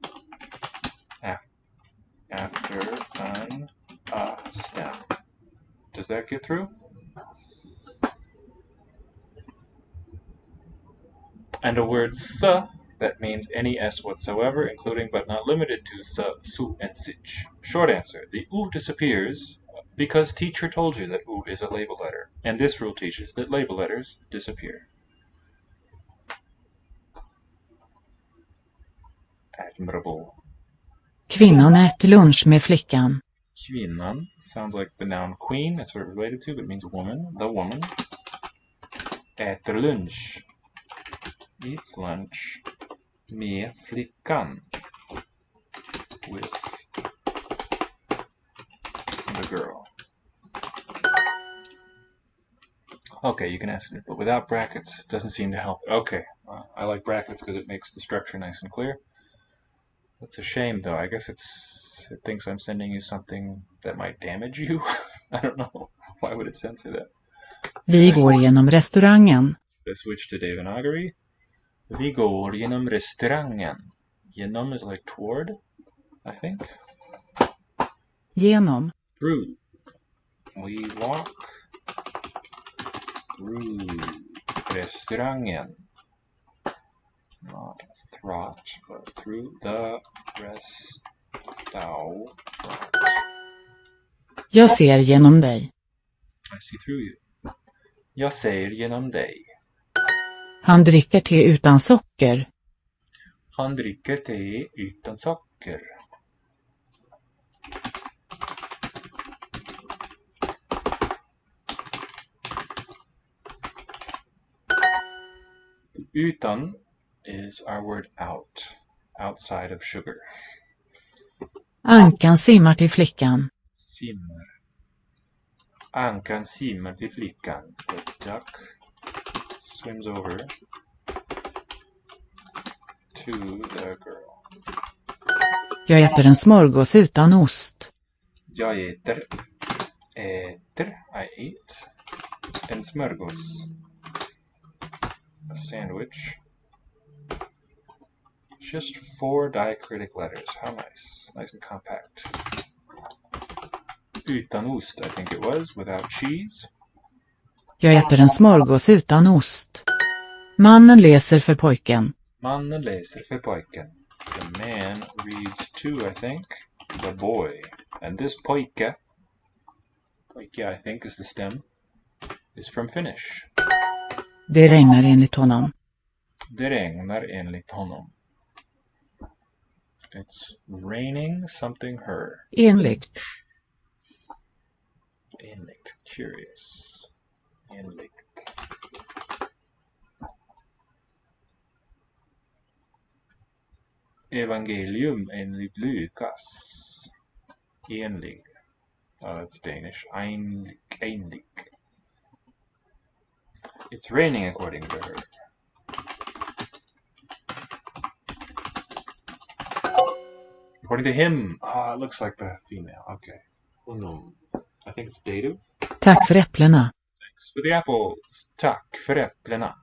after an stem. Does that get through? And a word sa that means any s whatsoever, including but not limited to sa, su, and sich. Short answer, the u disappears because teacher told you that u is a label letter, and this rule teaches that label letters disappear. Admirable. Kvinnan äter lunch med flickan. Kvinnan sounds like the noun queen. That's what it's related to, but it means woman. The woman. Äter lunch. Eats lunch. Med flickan. With the girl. Okay, you can ask it, but without brackets, doesn't seem to help. Okay, I like brackets because it makes the structure nice and clear. That's a shame, though. I guess it thinks I'm sending you something that might damage you. I don't know. Why would it censor that? Vi går genom restaurangen. Let's switch to Devanagari. Vi går genom restaurangen. Genom is like toward, I think. Genom. Through. We walk through restaurangen. Not through, but through the restaurant. Jag ser genom dig. I see through you. Jag ser genom dig. Han dricker te utan socker. Han dricker te utan socker. Utan is our word out, outside of sugar. Ankan simmar till flickan. Simmar. Ankan simmar till flickan. The duck swims over to the girl. Jag äter en smörgås utan ost. Jag äter, I eat, en smörgås. A sandwich. Just 4 diacritic letters. How nice. Nice and compact. Utan ost, I think it was, without cheese. Jag äter en smörgås utan ost. Mannen läser för pojken. Mannen läser för pojken. The man reads to, I think, the boy. And this pojke, I think is the stem, is from Finnish. Det regnar enligt honom. Det regnar enligt honom. It's raining something her. Enligt. Enligt. Curious. Enligt. Evangelium enligt Lukas. Enlig. Oh, that's Danish. Einlig. It's raining according to her. According to him. It looks like the female. Okay. Well, no. I think it's dative. Tack för äpplena. Thanks for the apples. Tack för äpplena.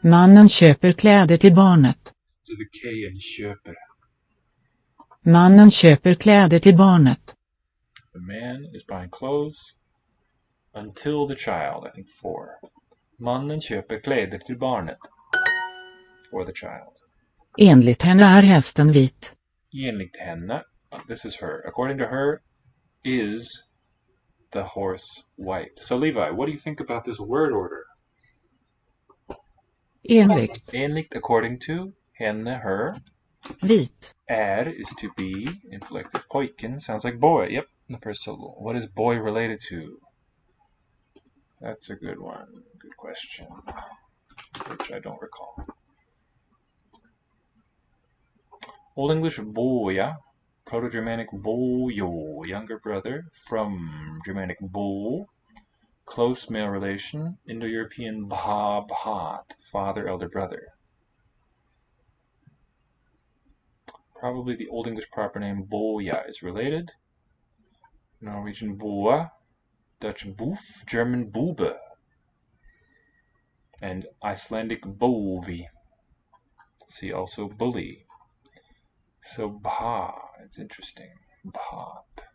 Mannen köper kläder till barnet. Så the K and köper. Mannen köper kläder till barnet. The man is buying clothes until the child, I think 4. Mannen köper kläder till barnet. Or the child. Enligt henne är hästen vit. Enligt henne, this is her. According to her, is the horse white. So Levi, what do you think about this word order? Enligt. Enligt, according to, henne, her. Vit. Är is to be, inflected. Pojken sounds like boy. Yep, the first syllable. What is boy related to? That's a good one. Good question. Which I don't recall. Old English boya. Proto-Germanic boyo. Younger brother. From Germanic bo. Close male relation. Indo-European bhat. Father, elder brother. Probably the Old English proper name boya is related. Norwegian boa. Dutch boef. German bube. And Icelandic bovi. See also bully. So bha, it's interesting. Bhat.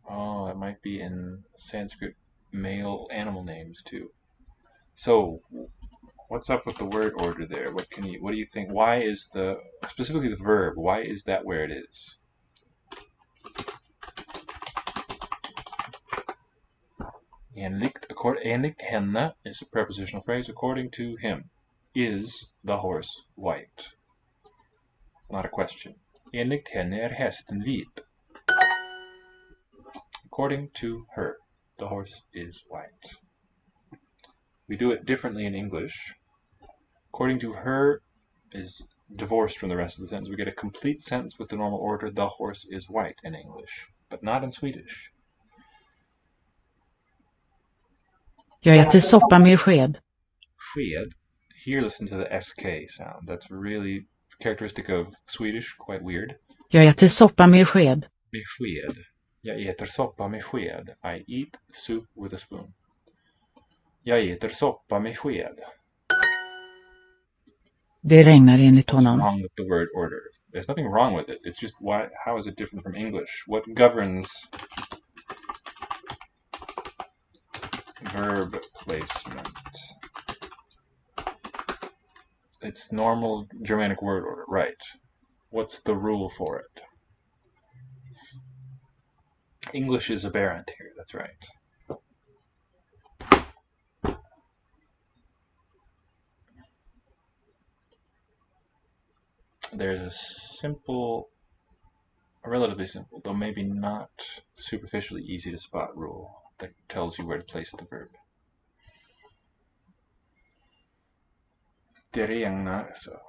Oh, it might be in Sanskrit male animal names too. So, what's up with the word order there? What do you think? Why is specifically the verb, why is that where it is? Enligt henne is a prepositional phrase. According to him, is the horse white? It's not a question. Enligt henne är hästen vit. According to her, the horse is white. We do it differently in English. According to her is divorced from the rest of the sentence. We get a complete sentence with the normal order, the horse is white in English, but not in Swedish. Jag äter soppa med sked. Sked. Here listen to the SK sound. That's really characteristic of Swedish, quite weird. Jag äter soppa med sked. Med sked. Jag äter soppa med sked. I eat soup with a spoon. Jag äter soppa med sked. Det regnar enligt What's honom. wrong with the word order? There's nothing wrong with it. It's just how is it different from English? What governs verb placement? It's normal Germanic word order, right? What's the rule for it? English is aberrant here, that's right. There's a relatively simple, though maybe not superficially easy to spot rule that tells you where to place the verb. Det regnar så.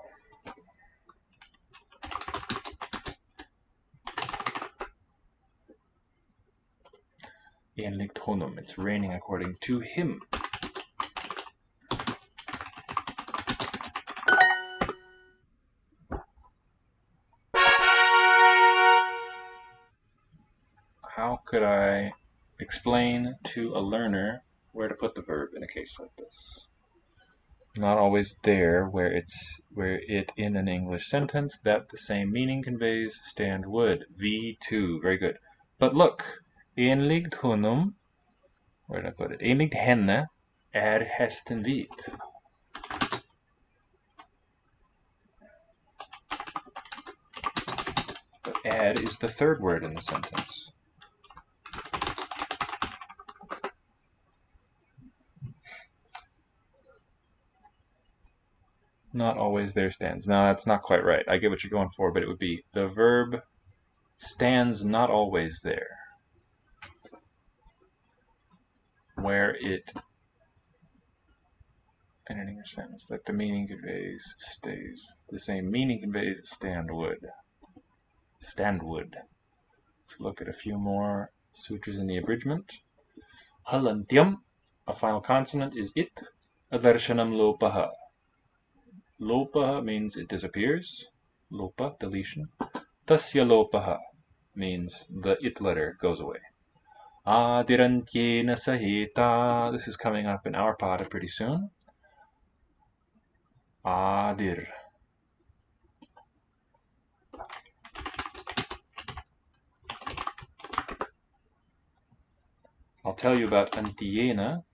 Enligt honom, it's raining according to him. How could I explain to a learner where to put the verb in a case like this? Not always there where it in an English sentence that the same meaning conveys stand would. V2, very good. But look, enligt honom, where did I put it? Enligt henne är hästen vit. But är is the third word in the sentence. Not always there stands. No, that's not quite right. I get what you're going for, but it would be the verb stands not always there. Where it, in an English sentence, that the meaning conveys stays. The same meaning conveys stand would. Stand would. Let's look at a few more sutras in the abridgment. Halantyam, a final consonant is it. Adarshanam lopaha. Lopa means it disappears. Lopa, deletion. Tasya lopaha means the it letter goes away. Adirantyena sahita. This is coming up in our pada pretty soon. Adir. I'll tell you about antyena.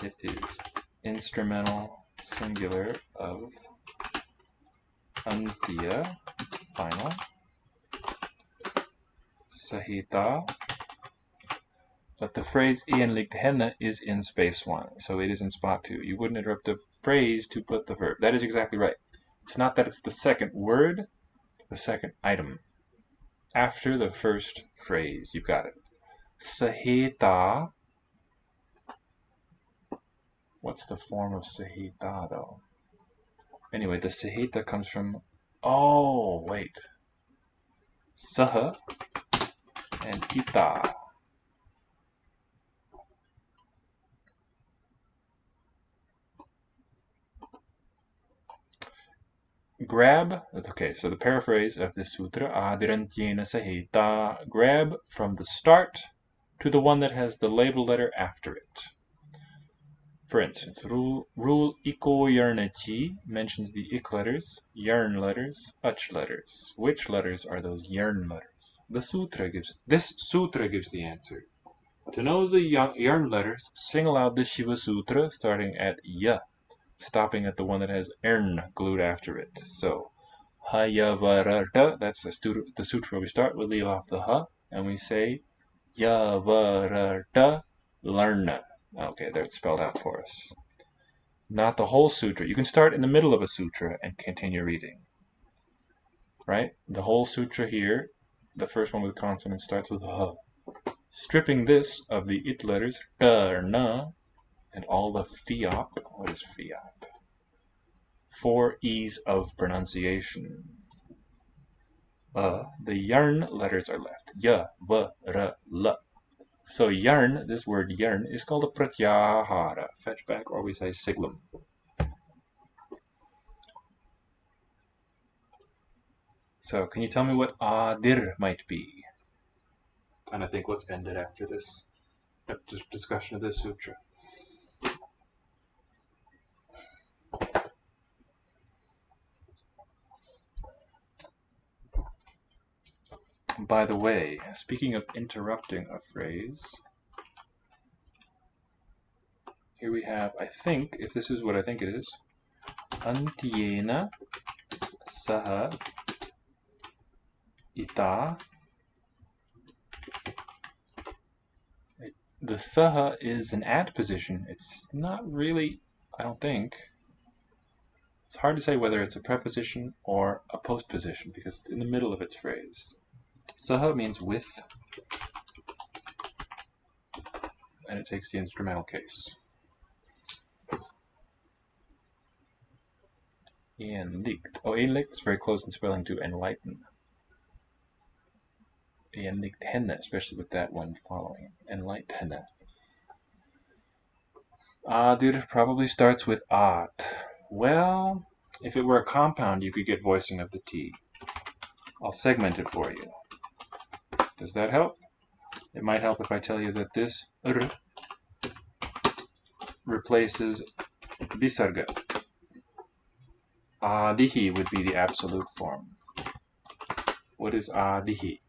It is instrumental singular of antya, final, sahita, but the phrase enligt henne is in space 1, so it is in spot 2. You wouldn't interrupt the phrase to put the verb. That is exactly right. It's not that it's the second word, the second item. After the first phrase, you've got it. Sahita. What's the form of sahita, though? Anyway, the sahita comes from... Oh, wait. Saha and hita. Grab, okay, so the paraphrase of this sutra, adirantyena sahita, grab from the start to the one that has the label letter after it. For instance, rule iko yarnachi mentions the ik letters, yarn letters, uch letters. Which letters are those yarn letters? This sutra gives the answer. To know the yarn letters, sing aloud the Shiva Sutra starting at ya, stopping at the one that has ern glued after it. So, hayavararta, that's the sutra we start. We leave off the ha, and we say yavararta larna. Okay, there it's spelled out for us. not the whole sutra. You can start in the middle of a sutra and continue reading. Right? The whole sutra here, the first one with consonants, starts with h. Stripping this of the it letters, or na, and all the fiop. What is fiop? 4 e's of pronunciation. The yarn letters are left. Ya, v, r, l. So yarn, this word yarn, is called a pratyahara, fetchback, or we say siglum. So can you tell me what adir might be? And I think let's end it after this discussion of this sutra. By the way, speaking of interrupting a phrase, here we have, I think, if this is what I think it is, Antyena saha ita. The saha is an at position. It's not really, I don't think. It's hard to say whether it's a preposition or a postposition because it's in the middle of its phrase. Saha means with, and it takes the instrumental case. Enlicht. Oh, enlicht is very close in spelling to enlighten. Enlighten, especially with that one following. Enlighten. Adir probably starts with at. Well, if it were a compound, you could get voicing of the T. I'll segment it for you. Does that help? It might help if I tell you that this r replaces visarga. Adihi would be the absolute form. What is adihi?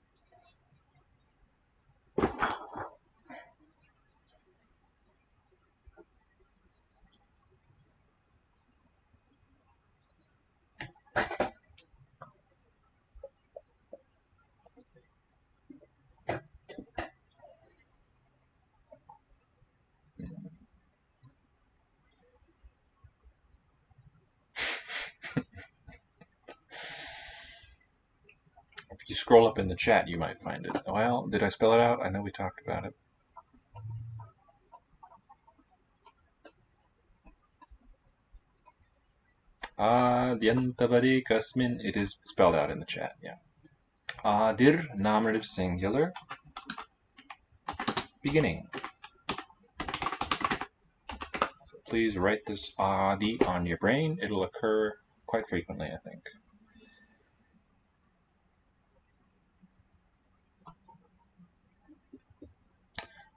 If you scroll up in the chat, you might find it. Well, did I spell it out? I know we talked about it. Adyantabadi kasmin. It is spelled out in the chat, yeah. Adir, nominative singular. Beginning. So please write this adi on your brain. It'll occur quite frequently, I think.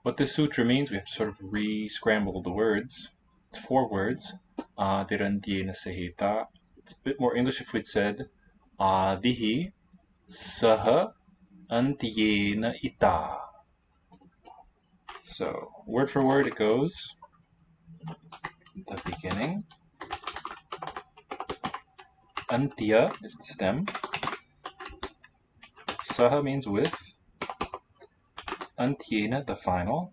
What this sutra means, we have to sort of re-scramble the words. It's 4 words. Adirantyena sahita. It's a bit more English if we'd said adihi saha antyena ita. So, word for word it goes. The beginning. Antya is the stem. Saha means with. Antyena, the final.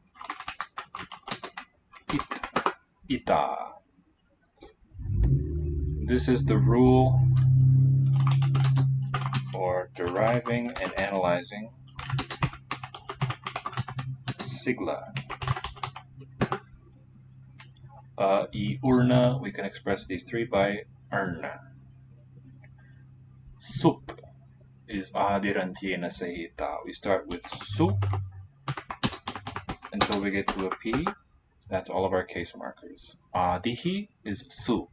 Ita. This is the rule for deriving and analyzing sigla. I urna, we can express these 3 by urna. Sup is adirantyena sahita. We start with sup until we get to a P. That's all of our case markers. Adihi is su.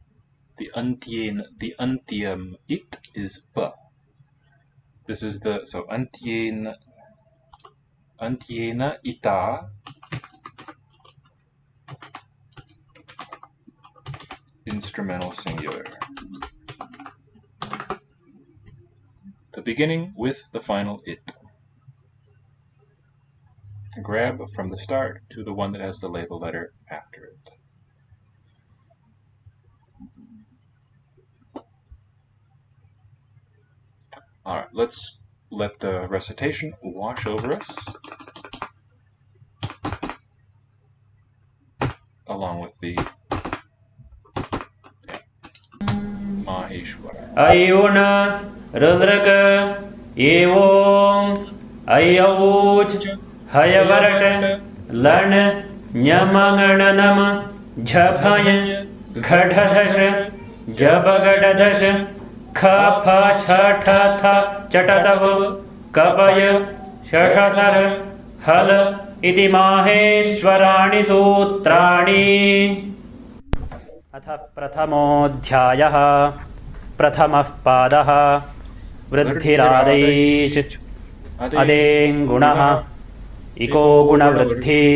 The antyem it is b. This is the, so antyena ita. Instrumental singular. The beginning with the final it. Grab from the start to the one that has the label letter after it. Alright, let's let the recitation wash over us, along with the Maheshwara. अयुण Rudraka एवोम अयौच हयवरट लन न्यमगणनम झभय घढधश जबगडधश ख फ छ ठ थ चटतव कपय शशसर हल इति माहेश्वराणि सूत्राणि। अथ प्रथमोऽध्यायः प्रथमः पादः वृद्धिरादैच अदेङ्गुणः इको गुणवृद्धि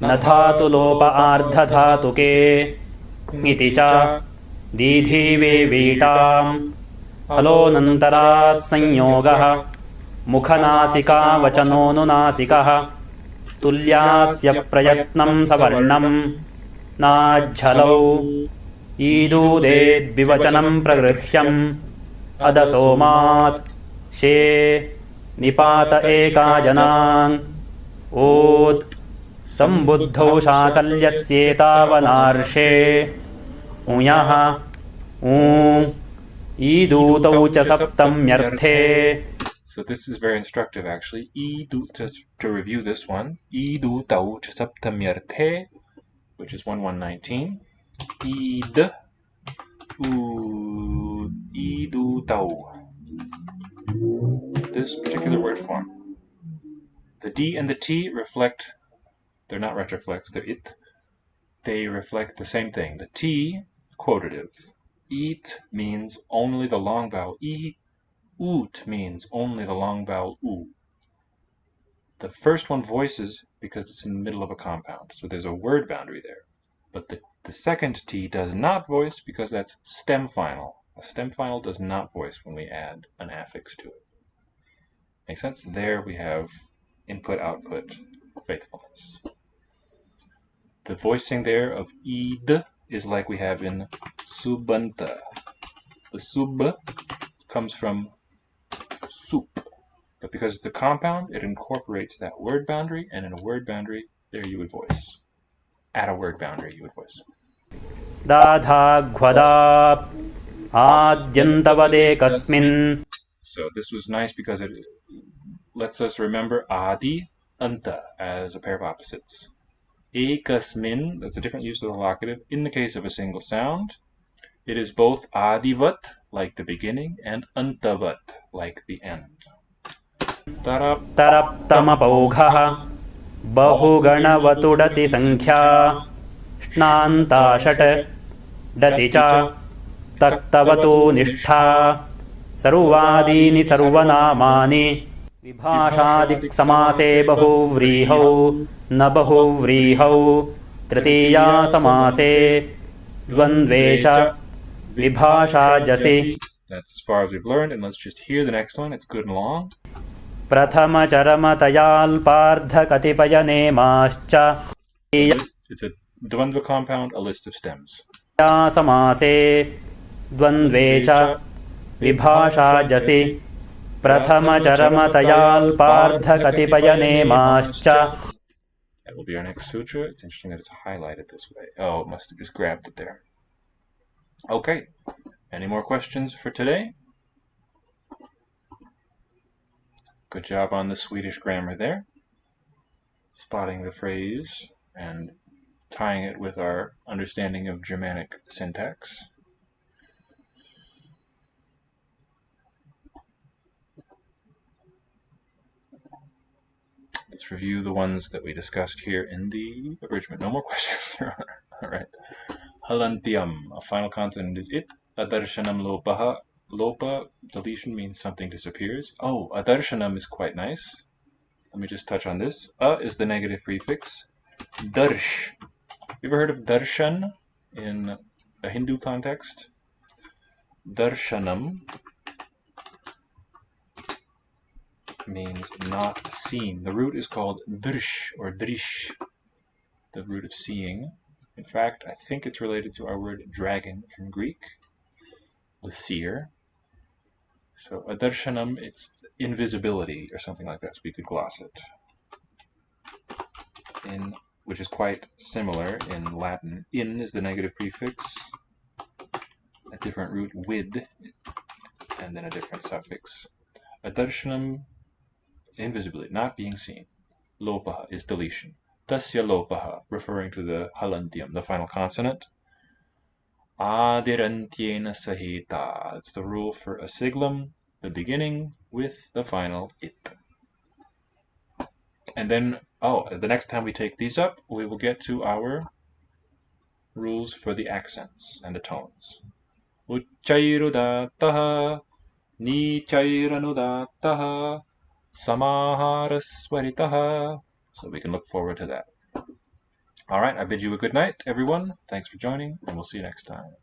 न धातु लोप आर्धधातुके इति च दीधीवेवीटाम् हलोऽनन्तराः संयोगः मुखनासिका वचनोऽनुनासिकः तुल्यास्य प्रयत्नं सवर्णम् नाज्झलौ ईदूदेद्विवचनं प्रगृह्यम् अदसोमात् शे निपात एका जनाङ् ओत् सम्बुद्धौ शाकल्यस्येतावनार्षे उञः ऊ ईदूतौ च सप्तम्यर्थे. So this is very instructive actually. To review this one, idutau cha saptamyarthe, which is 1119. Id idutau. This particular word form. The D and the T reflect, they're not retroflex, they're it. They reflect the same thing. The T, quotative. Eat means only the long vowel E. Oot means only the long vowel U. The first one voices because it's in the middle of a compound, so there's a word boundary there. But the second T does not voice because that's stem final. A stem final does not voice when we add an affix to it. Make sense? There we have input-output faithfulness. The voicing there of id is like we have in subanta. The sub comes from soup, but because it's a compound, it incorporates that word boundary, and in a word boundary, there you would voice. At a word boundary, you would voice. दाधाघ्वदाप् आद्यन्तवदेकस्मिन्. So this was nice because it lets us remember adi, anta as a pair of opposites. Ekasmin, that's a different use of the locative. In the case of a single sound, it is both adivat, like the beginning, and antavat, like the end. Tarap. तरप्तमपौघः बहुगणवतुडति संख्या स्नान्ताषट् डति च तत्तवतु निष्ठा सर्वादीनि सर्वनामानि विभाषादिक्समासे बहुव्रीहौ न बहुव्रीहौ तृतीया समासे द्वन्द्वे च विभाषाजसि. That's as far as we've learned, and let's just hear the next one. It's good and long. प्रथमचरमतयाल्पार्धकतिपयनेमाश्च. It's a dvandva compound, a list of stems. समासे द्वन्द्वे च विभाषाजसि प्रथमचरमतयाल्पार्धकतिपयनेमाश्च. That will be our next sutra. It's interesting that it's highlighted this way. Oh, it must have just grabbed it there. Okay. Any more questions for today? Good job on the Swedish grammar there. Spotting the phrase and tying it with our understanding of Germanic syntax. Let's review the ones that we discussed here in the abridgment. No more questions, Your Honor. All right. Halantyam, a final consonant is it. Adarshanam lopaha. Lopa, deletion means something disappears. Oh, adarshanam is quite nice. Let me just touch on this. Is the negative prefix. Darsh. You ever heard of darshan in a Hindu context? Darshanam means not seen. The root is called drish or drish, the root of seeing. In fact, I think it's related to our word dragon from Greek, the seer. So adarshanam, it's invisibility or something like that, so we could gloss it. Which is quite similar in Latin. In is the negative prefix. a different root with, and then a different suffix. Adarshanam, invisibility, not being seen. Lopaha is deletion. Tasya lopaha, referring to the halantyam, the final consonant. Adirantyena sahita, it's the rule for a siglum, the beginning with the final it. And then, the next time we take these up, we will get to our rules for the accents and the tones. Uchchairudataha, nichairanudataha, samaharaswaritaha. So we can look forward to that. All right, I bid you a good night, everyone. Thanks for joining, and we'll see you next time.